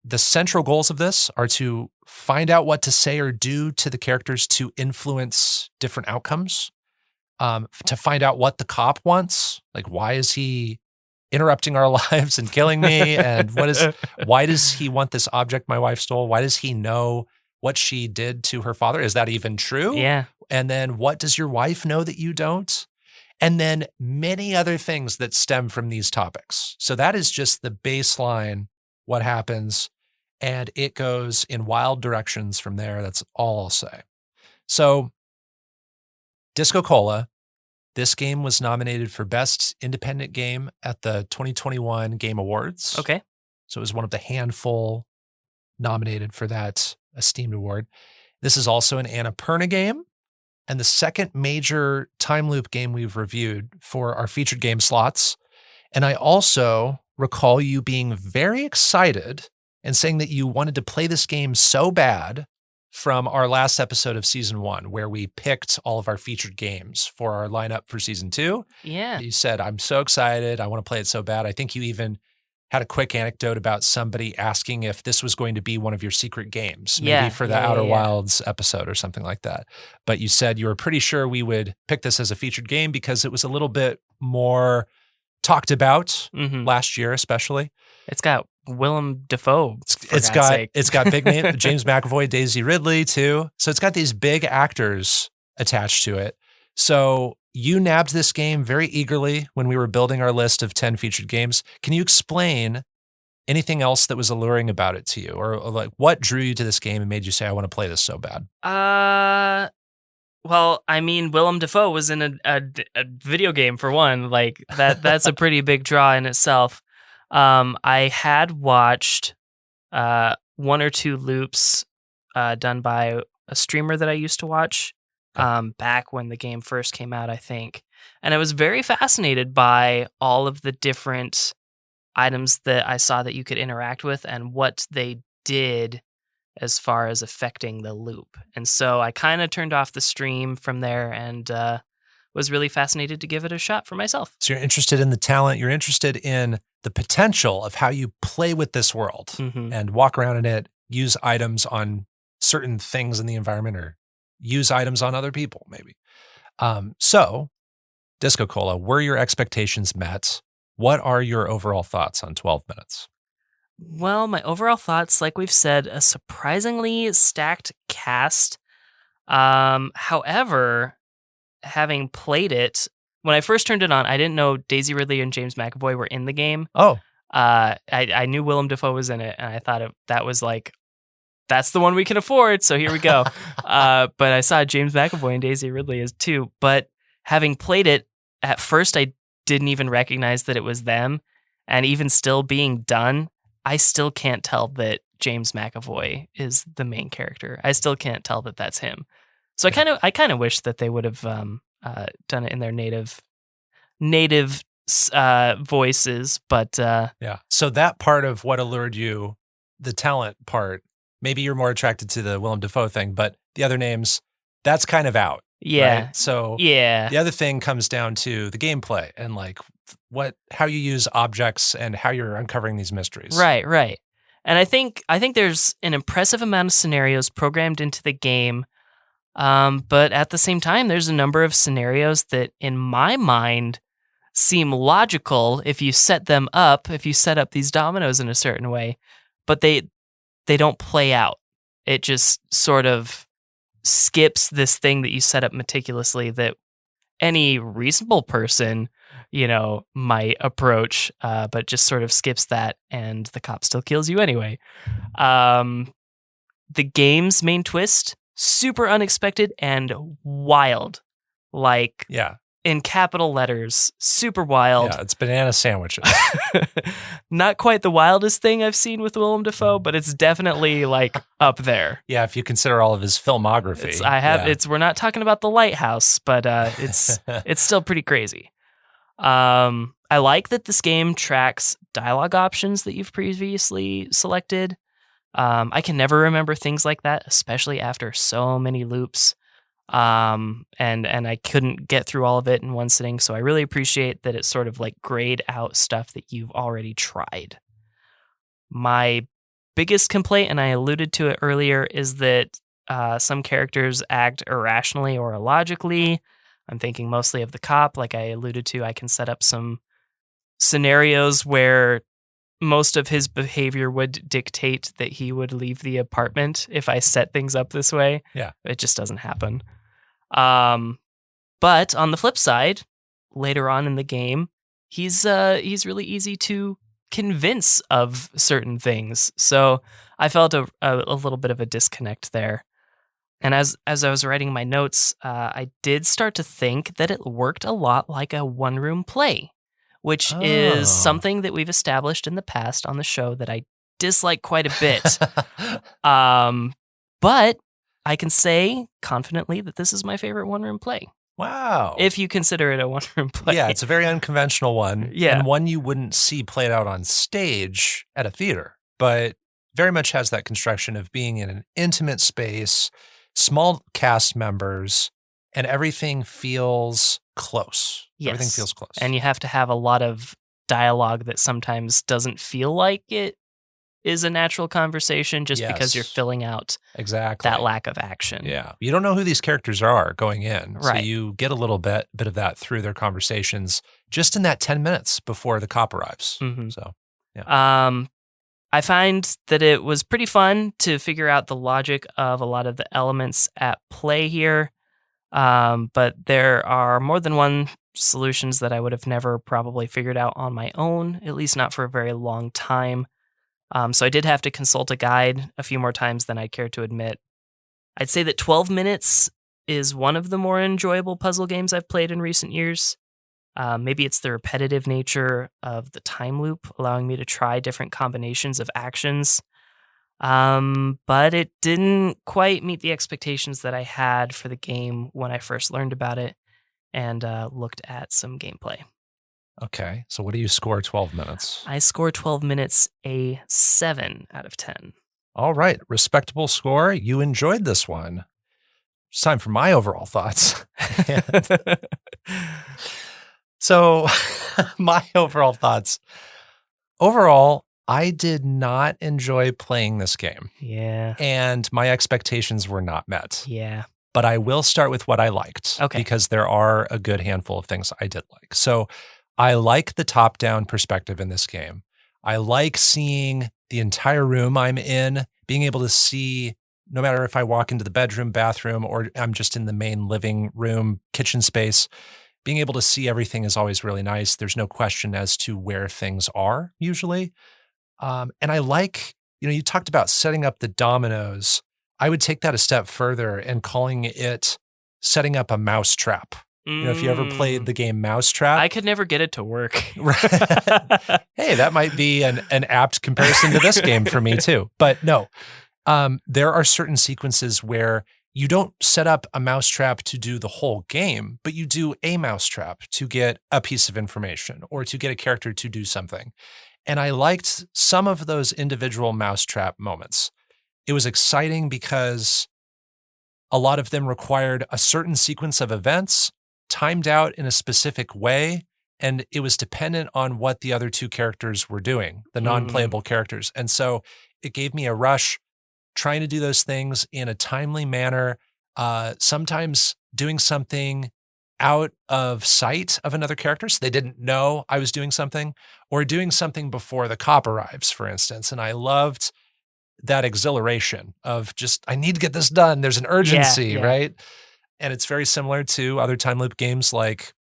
the central goals of this are to find out what to say or do to the characters to influence different outcomes, to find out what the cop wants. Like, why is he interrupting our lives and killing me? And why does he want this object my wife stole? Why does he know what she did to her father? Is that even true? Yeah. And then what does your wife know that you don't? And then many other things that stem from these topics. So that is just the baseline, what happens. And it goes in wild directions from there. That's all I'll say. So DiscoCola, this game was nominated for Best Independent Game at the 2021 Game Awards. Okay. So it was one of the handful nominated for that esteemed award. This is also an Annapurna game, and the second major time loop game we've reviewed for our featured game slots. And I also recall you being very excited and saying that you wanted to play this game so bad from our last episode of season 1, where we picked all of our featured games for our lineup for season 2. Yeah. You said, I'm so excited. I want to play it so bad. I think you even had a quick anecdote about somebody asking if this was going to be one of your secret games, maybe for the Outer Wilds episode or something like that. But you said you were pretty sure we would pick this as a featured game because it was a little bit more talked about last year, especially. It's got Willem Dafoe. It's got big name James McAvoy, Daisy Ridley too. So it's got these big actors attached to it. So you nabbed this game very eagerly when we were building our list of 10 featured games. Can you explain anything else that was alluring about it to you, or like what drew you to this game and made you say, I want to play this so bad? Well, I mean, Willem Dafoe was in a video game for one. Like that's a pretty big draw in itself. I had watched 1 or 2 loops done by a streamer that I used to watch back when the game first came out, I think. And I was very fascinated by all of the different items that I saw that you could interact with and what they did as far as affecting the loop. And so I kind of turned off the stream from there and was really fascinated to give it a shot for myself. So you're interested in the talent, you're interested in the potential of how you play with this world and walk around in it, use items on certain things in the environment or use items on other people, maybe. So, DiscoCola, were your expectations met? What are your overall thoughts on 12 minutes? Well, my overall thoughts, like we've said, a surprisingly stacked cast. However, having played it, when I first turned it on, I didn't know Daisy Ridley and James McAvoy were in the game. Oh. I knew Willem Dafoe was in it, and I thought that was like, that's the one we can afford, so here we go. But I saw James McAvoy and Daisy Ridley as too. But having played it, at first I didn't even recognize that it was them. And even still being done, I still can't tell that James McAvoy is the main character. I still can't tell that that's him. So I kind of wish that they would have done it in their native voices. But yeah. So that part of what allured you, the talent part, maybe you're more attracted to the Willem Dafoe thing, but the other names, that's kind of out. Yeah. Right? So yeah. The other thing comes down to the gameplay and like how you use objects and how you're uncovering these mysteries. Right. And I think there's an impressive amount of scenarios programmed into the game. But at the same time, there's a number of scenarios that in my mind seem logical if you set them up, if you set up these dominoes in a certain way, but they don't play out. It just sort of skips this thing that you set up meticulously that any reasonable person, might approach, but just sort of skips that and the cop still kills you anyway. The game's main twist, super unexpected and wild. Like, in capital letters, super wild. Yeah, it's banana sandwiches. Not quite the wildest thing I've seen with Willem Dafoe, but it's definitely like up there. Yeah, if you consider all of his filmography. We're not talking about The Lighthouse, but it's still pretty crazy. I like that this game tracks dialogue options that you've previously selected. I can never remember things like that, especially after so many loops. And I couldn't get through all of it in one sitting, so I really appreciate that it's sort of like grayed out stuff that you've already tried. My biggest complaint, and I alluded to it earlier, is that some characters act irrationally or illogically. I'm thinking mostly of the cop. Like I alluded to, I can set up some scenarios where most of his behavior would dictate that he would leave the apartment if I set things up this way. Yeah. It just doesn't happen. But on the flip side, later on in the game, he's really easy to convince of certain things. So I felt a little bit of a disconnect there. And as I was writing my notes, I did start to think that it worked a lot like a one-room play, which is something that we've established in the past on the show that I dislike quite a bit. But I can say confidently that this is my favorite one-room play. Wow. If you consider it a one-room play. Yeah, it's a very unconventional one. Yeah. And one you wouldn't see played out on stage at a theater. But very much has that construction of being in an intimate space, small cast members, and everything feels close. Yes. Everything feels close. And you have to have a lot of dialogue that sometimes doesn't feel like it is a natural conversation just because you're Yes. filling out Exactly. that lack of action. Yeah. You don't know who these characters are going in. So Right. you get a little bit of that through their conversations just in that 10 minutes before the cop arrives. Mhm. So, I find that it was pretty fun to figure out the logic of a lot of the elements at play here. But there are more than one solutions that I would have never probably figured out on my own, at least not for a very long time. So I did have to consult a guide a few more times than I care to admit. I'd say that 12 minutes is one of the more enjoyable puzzle games I've played in recent years. Maybe it's the repetitive nature of the time loop, allowing me to try different combinations of actions. But it didn't quite meet the expectations that I had for the game when I first learned about it and looked at some gameplay. okay. So what do you score 12 minutes? I score 12 minutes a 7 out of 10. All right. Respectable score. You enjoyed this one. It's time for my overall thoughts. So my overall thoughts. Overall, I did not enjoy playing this game, Yeah. and my expectations were not met. Yeah. But I will start with what I liked, Okay. because there are a good handful of things I did like. So I like the top-down perspective in this game. I like seeing the entire room I'm in, being able to see, no matter if I walk into the bedroom, bathroom, or I'm just in the main living room, kitchen space, being able to see everything is always really nice. There's no question as to where things are usually. And I like, you talked about setting up the dominoes. I would take that a step further and calling it setting up a mousetrap. If you ever played the game Mousetrap. I could never get it to work. Hey, that might be an apt comparison to this game for me too. But no, there are certain sequences where you don't set up a mousetrap to do the whole game, but you do a mousetrap to get a piece of information or to get a character to do something. And I liked some of those individual mousetrap moments. It was exciting because a lot of them required a certain sequence of events timed out in a specific way, and it was dependent on what the other two characters were doing, the non-playable characters. And so it gave me a rush trying to do those things in a timely manner, sometimes doing something out of sight of another character, so they didn't know I was doing something, or doing something before the cop arrives, for instance. And I loved that exhilaration of just, I need to get this done. There's an urgency, yeah. right? And it's very similar to other time loop games like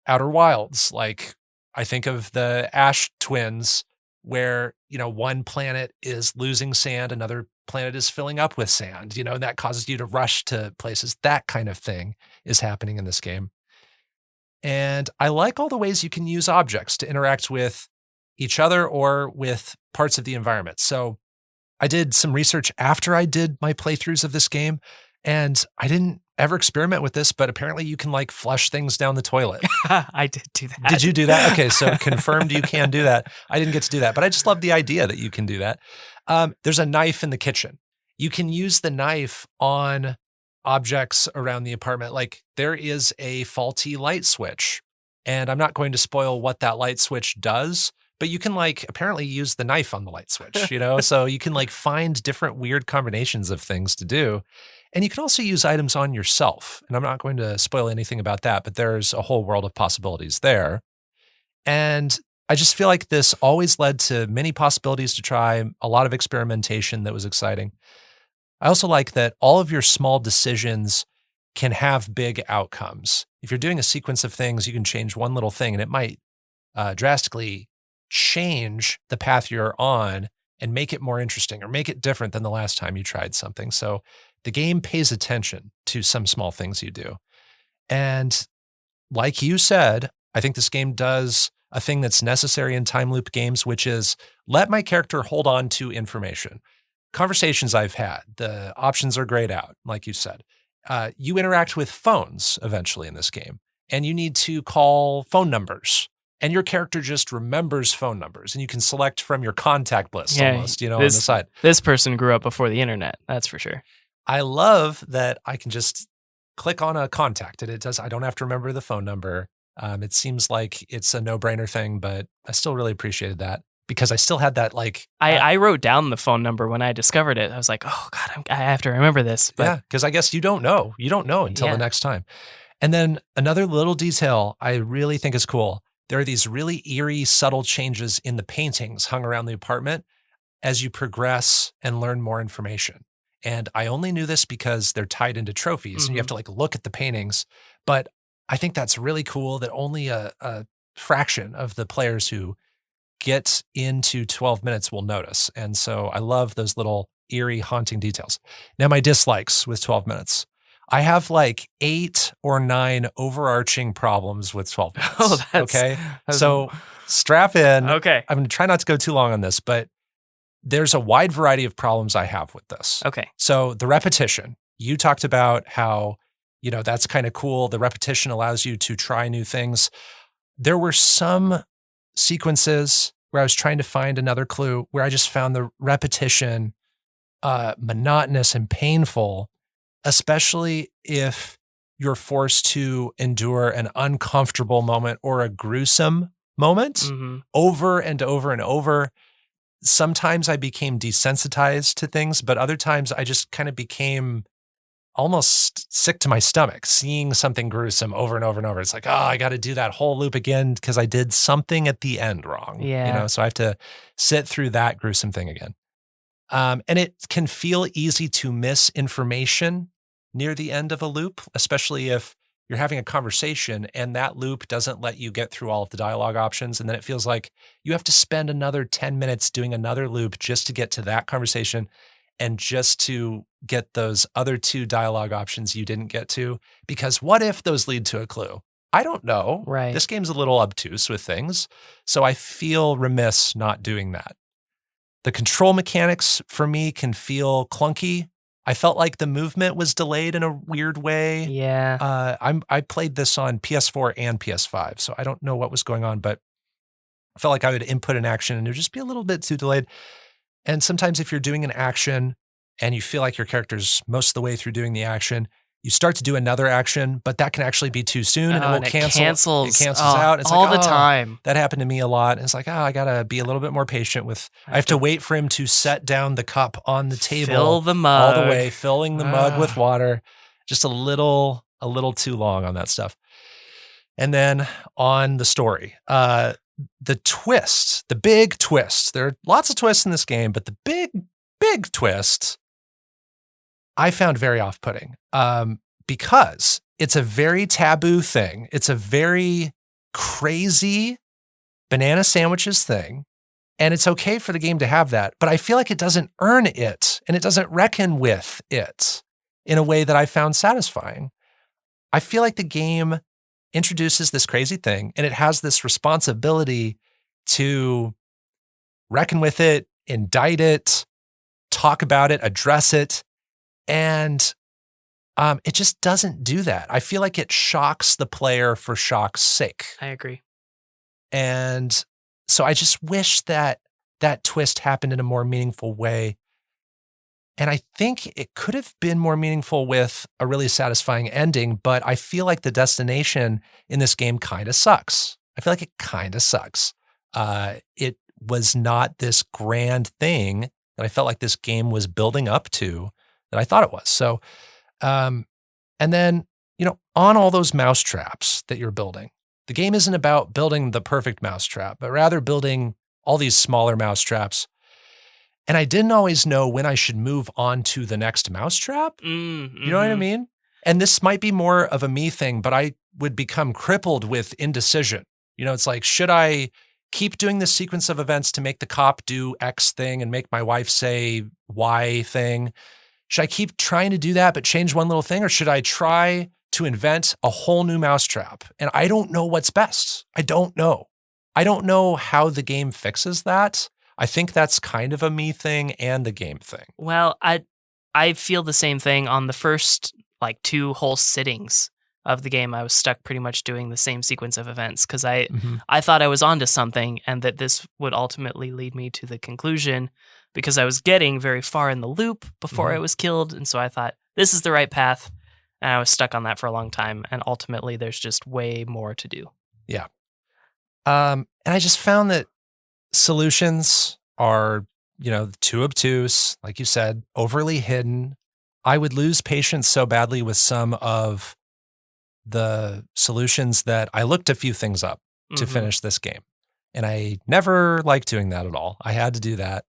Outer Wilds. Like, I think of the Ash twins where, one planet is losing sand, another planet is filling up with sand, and that causes you to rush to places. That kind of thing is happening in this game. And I like all the ways you can use objects to interact with each other or with parts of the environment. So I did some research after I did my playthroughs of this game, and I didn't ever experiment with this, but apparently you can flush things down the toilet. I did do that. Did you do that? Okay, so confirmed you can do that. I didn't get to do that, but I just love the idea that you can do that. There's a knife in the kitchen. You can use the knife on objects around the apartment. Like, there is a faulty light switch, and I'm not going to spoil what that light switch does, but you can apparently use the knife on the light switch, so you can find different weird combinations of things to do. And you can also use items on yourself. And I'm not going to spoil anything about that, but there's a whole world of possibilities there. And I just feel like this always led to many possibilities to try, a lot of experimentation that was exciting. I also like that all of your small decisions can have big outcomes. If you're doing a sequence of things, you can change one little thing and it might drastically change the path you're on and make it more interesting or make it different than the last time you tried something. So the game pays attention to some small things you do. And like you said, I think this game does a thing that's necessary in time loop games, which is let my character hold on to information. Conversations I've had, the options are grayed out, like you said. You interact with phones eventually in this game, and you need to call phone numbers and your character just remembers phone numbers, and you can select from your contact list Yeah, almost, on the side. This person grew up before the internet, that's for sure. I love that I can just click on a contact and I don't have to remember the phone number. It seems like it's a no-brainer thing, but I still really appreciated that because I still had that I wrote down the phone number when I discovered it. I was like, oh God, I have to remember this. But yeah, because I guess you don't know. You don't know until the next time. And then another little detail I really think is cool. There are these really eerie, subtle changes in the paintings hung around the apartment as you progress and learn more information. And I only knew this because they're tied into trophies and you have to look at the paintings. But I think that's really cool that only a fraction of the players who get into 12 minutes will notice. And so I love those little eerie, haunting details. Now, my dislikes with 12 minutes. I have 8 or 9 overarching problems with 12 minutes. Oh, okay. So strap in. Okay. I'm going to try not to go too long on this, but there's a wide variety of problems I have with this. Okay. So the repetition, you talked about how, that's kind of cool. The repetition allows you to try new things. There were some sequences where I was trying to find another clue where I just found the repetition monotonous and painful, especially if you're forced to endure an uncomfortable moment or a gruesome moment over and over and over. Sometimes I became desensitized to things, but other times I just kind of became almost sick to my stomach seeing something gruesome over and over and over. It's like, I got to do that whole loop again because I did something at the end wrong. Yeah. So I have to sit through that gruesome thing again. And it can feel easy to miss information near the end of a loop, especially if you're having a conversation and that loop doesn't let you get through all of the dialogue options. And then it feels like you have to spend another 10 minutes doing another loop just to get to that conversation and just to get those other 2 dialogue options you didn't get to. Because what if those lead to a clue? I don't know. Right. This game's a little obtuse with things. So I feel remiss not doing that. The control mechanics for me can feel clunky. I felt like the movement was delayed in a weird way. Yeah. I played this on PS4 and PS5, so I don't know what was going on, but I felt like I would input an action and it would just be a little bit too delayed. And sometimes if you're doing an action and you feel like your character's most of the way through doing the action, you start to do another action, but that can actually be too soon and it will cancel. It cancels out. It's all the time. That happened to me a lot. And it's like, I got to be a little bit more patient with, I have to wait for him to set down the cup on the table. Fill the mug. All the way, filling the mug with water. Just a little too long on that stuff. And then on the story, the twist, the big twist. There are lots of twists in this game, but the big twist I found very off-putting because it's a very taboo thing. It's a very crazy banana sandwiches thing, and it's okay for the game to have that, but I feel like it doesn't earn it, and it doesn't reckon with it in a way that I found satisfying. I feel like the game introduces this crazy thing, and it has this responsibility to reckon with it, indict it, talk about it, address it, and it just doesn't do that. I feel like it shocks the player for shock's sake. I agree. And so I just wish that that twist happened in a more meaningful way. And I think it could have been more meaningful with a really satisfying ending, but I feel like the destination in this game kind of sucks. I feel like it kind of sucks. It was not this grand thing that I felt like this game was building up to that I thought it was. So, and then, on all those mousetraps that you're building, the game isn't about building the perfect mousetrap, but rather building all these smaller mousetraps. And I didn't always know when I should move on to the next mousetrap. You know what I mean? And this might be more of a me thing, but I would become crippled with indecision. It's like, should I keep doing this sequence of events to make the cop do X thing and make my wife say Y thing? Should I keep trying to do that but change one little thing? Or should I try to invent a whole new mousetrap? And I don't know what's best. I don't know. I don't know how the game fixes that. I think that's kind of a me thing and the game thing. Well, I feel the same thing on the first 2 whole sittings of the game, I was stuck pretty much doing the same sequence of events because I Mhm. thought I was onto something and that this would ultimately lead me to the conclusion because I was getting very far in the loop before Mhm. I was killed. And so I thought, this is the right path. And I was stuck on that for a long time. And ultimately, there's just way more to do. And I just found that solutions are, too obtuse, like you said, overly hidden. I would lose patience so badly with some of the solutions that I looked a few things up to Mhm. finish this game. And I never liked doing that at all. I had to do that.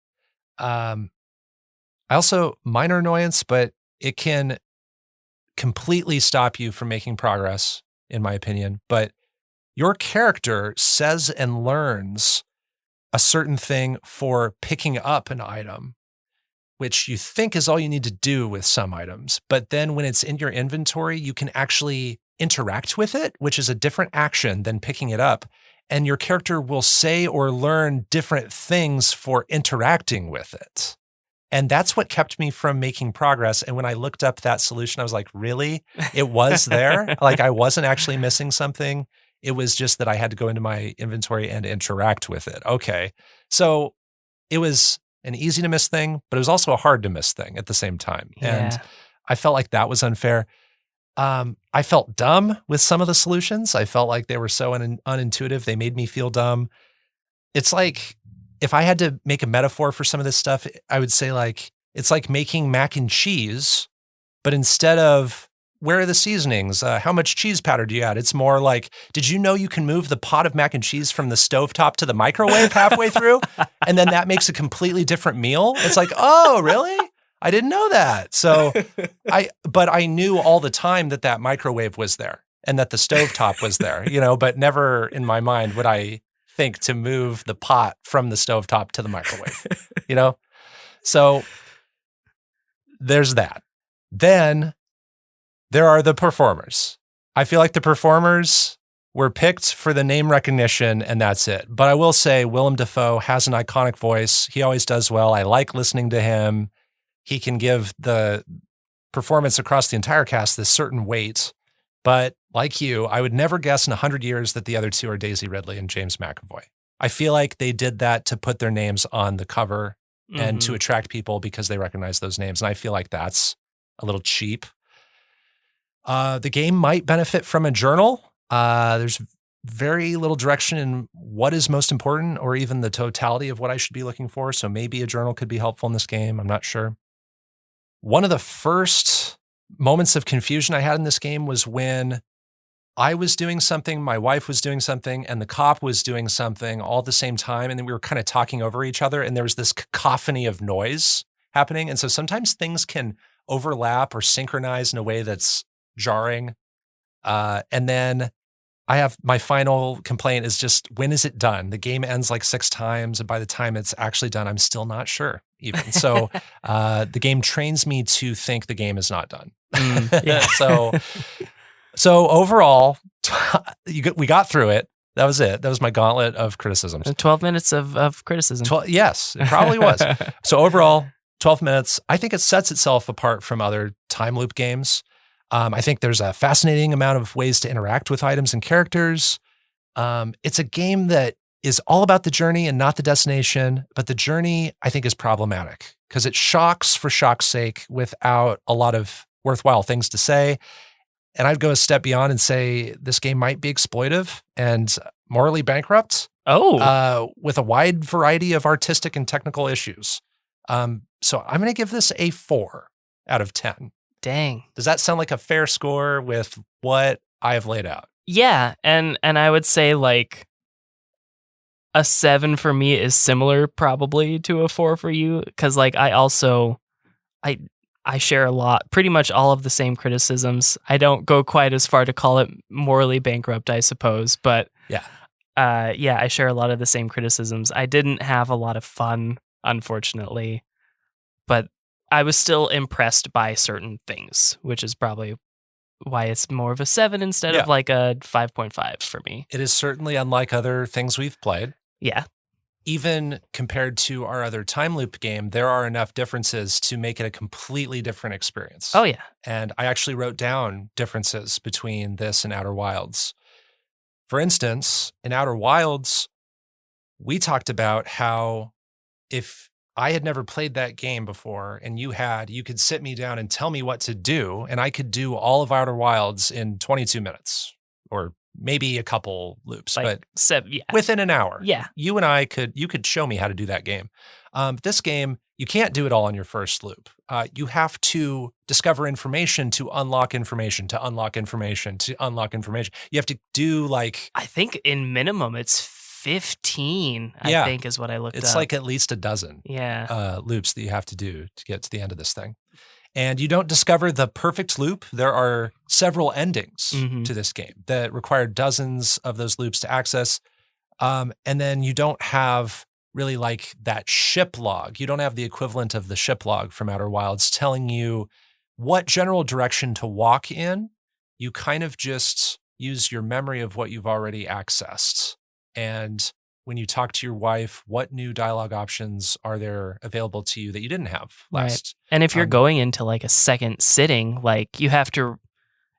I also, minor annoyance, but it can completely stop you from making progress, in my opinion. But your character says and learns a certain thing for picking up an item, which you think is all you need to do with some items. But then when it's in your inventory, you can actually interact with it, which is a different action than picking it up. And your character will say or learn different things for interacting with it. And that's what kept me from making progress. And when I looked up that solution, I was like, really? It was there? Like I wasn't actually missing something. It was just that I had to go into my inventory and interact with it. Okay. So it was an easy to miss thing, but it was also a hard to miss thing at the same time. And Yeah. I felt like that was unfair. I felt dumb with some of the solutions. I felt like they were so unintuitive. They made me feel dumb. It's like, if I had to make a metaphor for some of this stuff, I would say like, it's like making mac and cheese, but instead of where are the seasonings? How much cheese powder do you add? It's more like, did you know you can move the pot of mac and cheese from the stovetop to the microwave halfway through? And then that makes a completely different meal. It's like, oh, really? I didn't know that. So but I knew all the time that microwave was there and that the stovetop was there, but never in my mind would I think to move the pot from the stovetop to the microwave, So there's that. Then there are the performers. I feel like the performers were picked for the name recognition and that's it. But I will say Willem Dafoe has an iconic voice. He always does well. I like listening to him. He can give the performance across the entire cast this certain weight. But like you, I would never guess in 100 years that the other two are Daisy Ridley and James McAvoy. I feel like they did that to put their names on the cover and to Mhm. attract people because they recognize those names. And I feel like that's a little cheap. The game might benefit from a journal. There's very little direction in what is most important or even the totality of what I should be looking for. So maybe a journal could be helpful in this game. I'm not sure. One of the first moments of confusion I had in this game was when I was doing something, my wife was doing something, and the cop was doing something all at the same time. And then we were kind of talking over each other, and there was this cacophony of noise happening. And so sometimes things can overlap or synchronize in a way that's jarring. And then I have my final complaint is just, when is it done? The game ends like 6 times, and by the time it's actually done, I'm still not sure even. So the game trains me to think the game is not done. Yeah. So overall, we got through it. That was it. That was my gauntlet of criticisms. 12 minutes of criticism. Yes, it probably was. So overall, 12 minutes. I think it sets itself apart from other time loop games. I think there's a fascinating amount of ways to interact with items and characters. It's a game that is all about the journey and not the destination, but the journey I think is problematic because it shocks for shock's sake without a lot of worthwhile things to say. And I'd go a step beyond and say this game might be exploitive and morally bankrupt. With a wide variety of artistic and technical issues. So I'm going to give this a 4 out of 10. Dang. Does that sound like a fair score with what I've laid out? Yeah, and I would say like a 7 for me is similar probably to a 4 for you because like I share a lot, pretty much all of the same criticisms. I don't go quite as far to call it morally bankrupt, I suppose, but Yeah. I share a lot of the same criticisms. I didn't have a lot of fun, unfortunately, but I was still impressed by certain things, which is probably why it's more of a 7 instead of like a 5.5 for me. It is certainly unlike other things we've played. Yeah. even compared to our other time loop game, there are enough differences to make it a completely different experience. Oh, yeah. And I actually wrote down differences between this and Outer Wilds. For instance, in Outer Wilds, we talked about how if I had never played that game before and you could sit me down and tell me what to do, and I could do all of Outer Wilds in 22 minutes or maybe a couple loops, but within an hour. Yeah. You could show me how to do that game. This game, you can't do it all in your first loop. You have to discover information to unlock information, to unlock information, to unlock information. You have to do I think in minimum it's 15, I think is what I looked up. It's like at least a dozen loops that you have to do to get to the end of this thing. And you don't discover the perfect loop. There are several endings to this game that require dozens of those loops to access. And then you don't have really like that ship log. You don't have the equivalent of the ship log from Outer Wilds telling you what general direction to walk in. You kind of just use your memory of what you've already accessed. And when you talk to your wife, what new dialogue options are there available to you that you didn't have last? Right. And if you're going into like a second sitting, like you have to,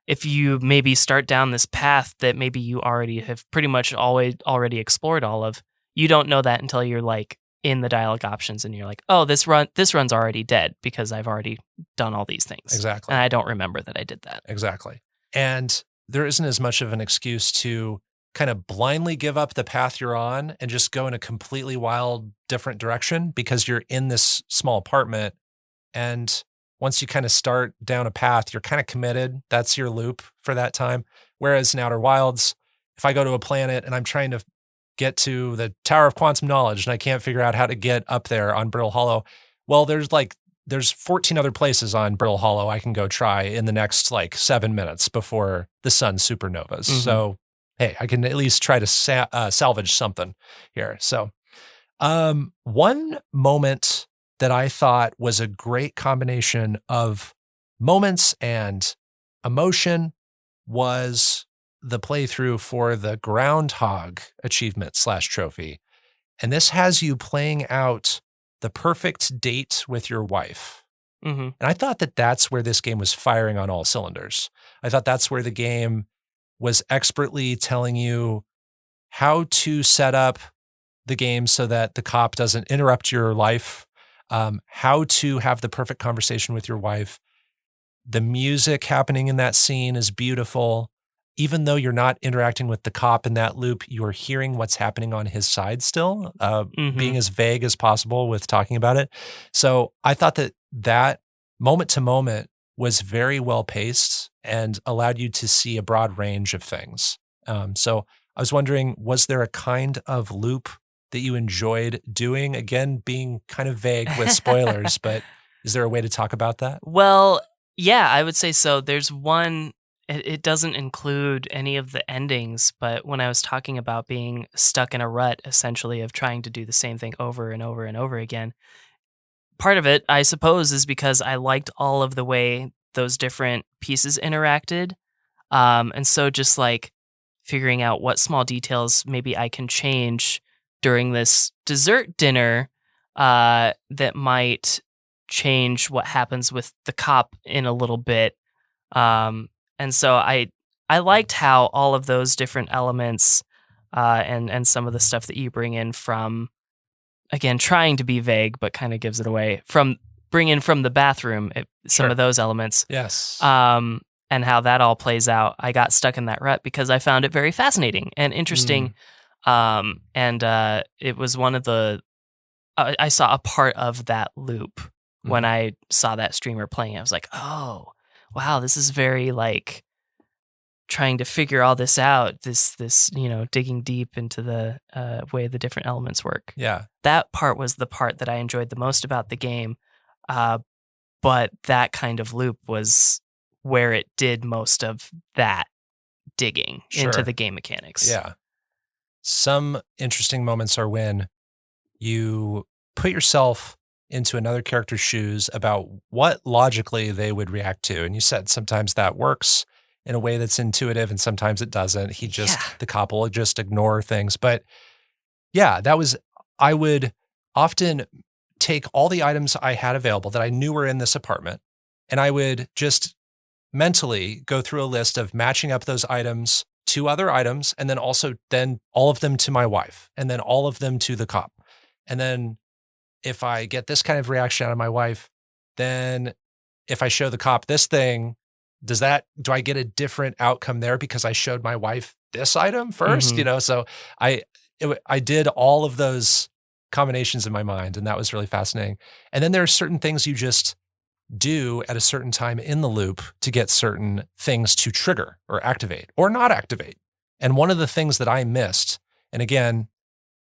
if you maybe start down this path that maybe you already have pretty much already explored all of, you don't know that until you're like in the dialogue options and you're like, oh, this run's already dead because I've already done all these things. Exactly. And I don't remember that I did that. Exactly. And there isn't as much of an excuse to kind of blindly give up the path you're on and just go in a completely wild, different direction because you're in this small apartment. And once you kind of start down a path, you're kind of committed. That's your loop for that time. Whereas in Outer Wilds, if I go to a planet and I'm trying to get to the Tower of Quantum Knowledge and I can't figure out how to get up there on Brittle Hollow, well, there's 14 other places on Brittle Hollow I can go try in the next 7 minutes before the sun supernovas. So hey, I can at least try to salvage something here. So one moment that I thought was a great combination of moments and emotion was the playthrough for the Groundhog achievement / trophy. And this has you playing out the perfect date with your wife. And I thought that that's where this game was firing on all cylinders. I thought that's where the game was expertly telling you how to set up the game so that the cop doesn't interrupt your life, how to have the perfect conversation with your wife. The music happening in that scene is beautiful. Even though you're not interacting with the cop in that loop, you're hearing what's happening on his side still, being as vague as possible with talking about it. So I thought that moment to moment was very well paced and allowed you to see a broad range of things. So I was wondering, was there a kind of loop that you enjoyed doing? Again, being kind of vague with spoilers, but is there a way to talk about that? Well, yeah, I would say so. There's one, it doesn't include any of the endings, but when I was talking about being stuck in a rut, essentially, of trying to do the same thing over and over and over again, part of it, I suppose, is because I liked all of the way those different pieces interacted. And so just figuring out what small details maybe I can change during this dessert dinner that might change what happens with the cop in a little bit. And so I liked how all of those different elements and some of the stuff that you bring in from, again, trying to be vague, but kind of gives it away, bring in from the bathroom, some of those elements. Yes. And how that all plays out. I got stuck in that rut because I found it very fascinating and interesting. And it was one of I saw a part of that loop when I saw that streamer playing. I was like, oh, wow, this is very trying to figure all this out, this digging deep into the way the different elements work. Yeah. That part was the part that I enjoyed the most about the game. But that kind of loop was where it did most of that digging into the game mechanics. Yeah. Some interesting moments are when you put yourself into another character's shoes about what logically they would react to. And you said sometimes that works in a way that's intuitive and sometimes it doesn't. The cop will just ignore things. But yeah, that was I would often take all the items I had available that I knew were in this apartment, and I would just mentally go through a list of matching up those items to other items, and then also then all of them to my wife, and then all of them to the cop. And then if I get this kind of reaction out of my wife, then if I show the cop this thing, do I get a different outcome there because I showed my wife this item first? Mhm. So I did all of those combinations in my mind, and that was really fascinating. And then there are certain things you just do at a certain time in the loop to get certain things to trigger or activate or not activate. And one of the things that I missed, and again,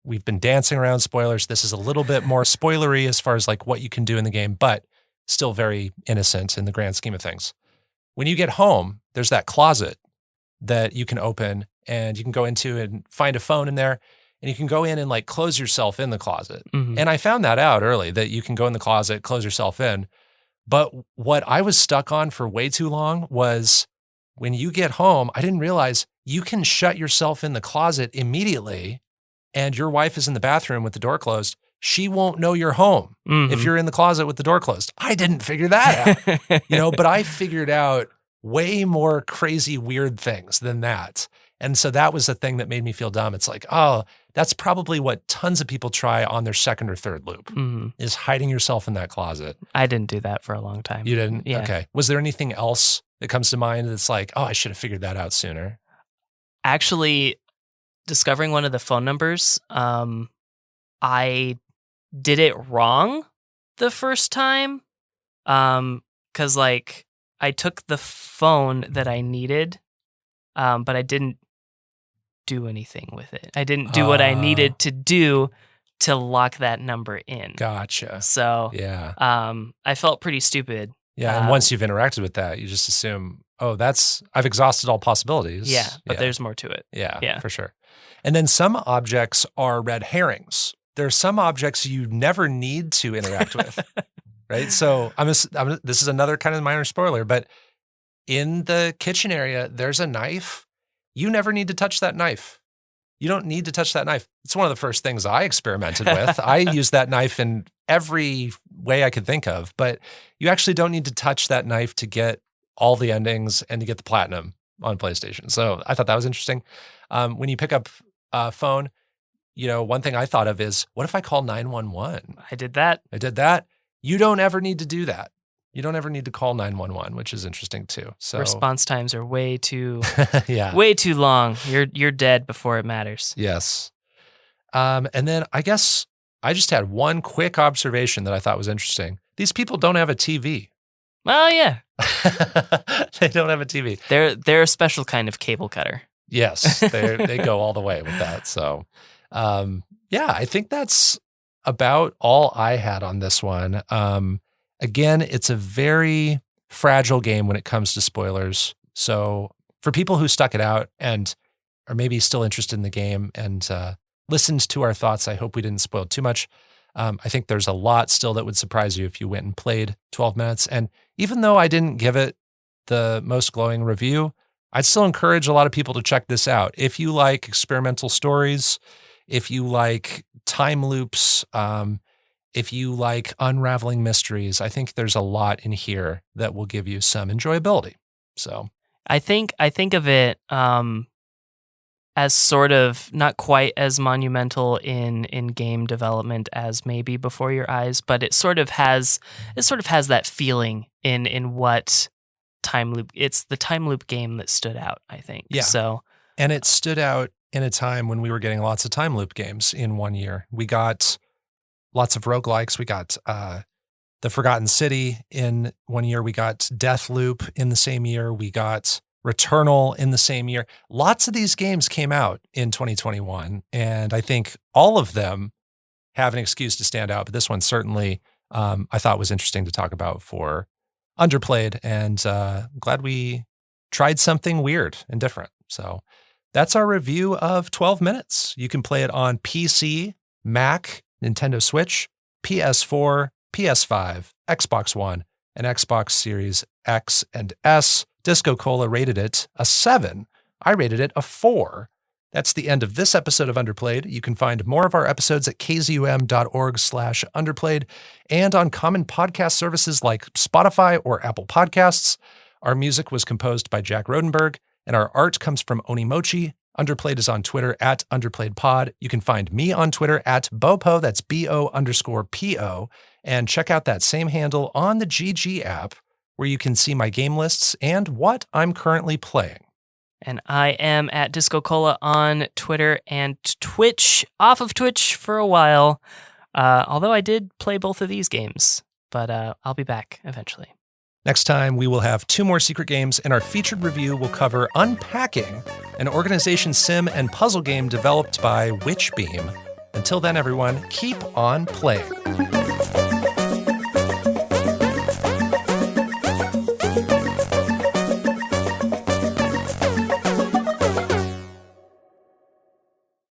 we've been dancing around spoilers. This is a little bit more spoilery as far as like what you can do in the game, but still very innocent in the grand scheme of things. When you get home, there's that closet that you can open and you can go into and find a phone in there, and you can go in and like close yourself in the closet. Mhm. And I found that out early, that you can go in the closet, close yourself in. But what I was stuck on for way too long was when you get home, I didn't realize you can shut yourself in the closet immediately, and your wife is in the bathroom with the door closed. She won't know you're home if you're in the closet with the door closed. I didn't figure that out, but I figured out way more crazy, weird things than that. And so that was the thing that made me feel dumb. It's like, oh, that's probably what tons of people try on their second or third loop, Mhm. is hiding yourself in that closet. I didn't do that for a long time. You didn't? Yeah. Okay. Was there anything else that comes to mind that's like, oh, I should have figured that out sooner? Actually, discovering one of the phone numbers, I did it wrong the first time. 'Cause like I took the phone that I needed, but I didn't do anything with it. I didn't do what I needed to do to lock that number in. Gotcha. So, Yeah. I felt pretty stupid. Yeah. And once you've interacted with that, you just assume, oh, I've exhausted all possibilities. Yeah, but there's more to it. Yeah, for sure. And then some objects are red herrings. There are some objects you never need to interact with, right? So this is another kind of minor spoiler, but in the kitchen area, there's a knife. You never need to touch that knife. You don't need to touch that knife. It's one of the first things I experimented with. I used that knife in every way I could think of, but you actually don't need to touch that knife to get all the endings and to get the platinum on PlayStation. So I thought that was interesting. When you pick up a phone, one thing I thought of is, what if I call 911? I did that. You don't ever need to do that. You don't ever need to call 911, which is interesting too. So Response times are way too yeah. way too long. You're dead before it matters. Yes. And then I guess I just had one quick observation that I thought was interesting. These people don't have a TV. Well, yeah. They don't have a TV. They're a special kind of cable cutter. Yes, they go all the way with that. So, yeah, I think that's about all I had on this one. Again, it's a very fragile game when it comes to spoilers. So for people who stuck it out and are maybe still interested in the game and listened to our thoughts, I hope we didn't spoil too much. I think there's a lot still that would surprise you if you went and played 12 minutes. And even though I didn't give it the most glowing review, I'd still encourage a lot of people to check this out. If you like experimental stories, if you like time loops, if you like unraveling mysteries, I think there's a lot in here that will give you some enjoyability. So I think of it as sort of not quite as monumental in game development as maybe Before Your Eyes, but it sort of has that feeling in what time loop. It's the time loop game that stood out, I think. Yeah. So, and it stood out in a time when we were getting lots of time loop games in one year. We got lots of roguelikes. We got The Forgotten City in 1 year. We got Deathloop in the same year. We got Returnal in the same year. Lots of these games came out in 2021, and I think all of them have an excuse to stand out. But this one certainly I thought was interesting to talk about for Underplayed, and glad we tried something weird and different. So that's our review of 12 Minutes. You can play it on PC, Mac, Nintendo Switch, PS4, PS5, Xbox One, and Xbox Series X and S. DiscoCola rated it a 7. I rated it a 4. That's the end of this episode of Underplayed. You can find more of our episodes at kzum.org/underplayed and on common podcast services like Spotify or Apple Podcasts. Our music was composed by Jack Rodenberg, and our art comes from Onimochi. Underplayed is on Twitter at UnderplayedPod. You can find me on Twitter at Bopo, that's BO_PO, and check out that same handle on the GG app where you can see my game lists and what I'm currently playing. And I am at DiscoCola on Twitter and Twitch, off of Twitch for a while, although I did play both of these games, but I'll be back eventually. Next time, we will have 2 more secret games, and our featured review will cover Unpacking, an organization sim and puzzle game developed by Witchbeam. Until then, everyone, keep on playing.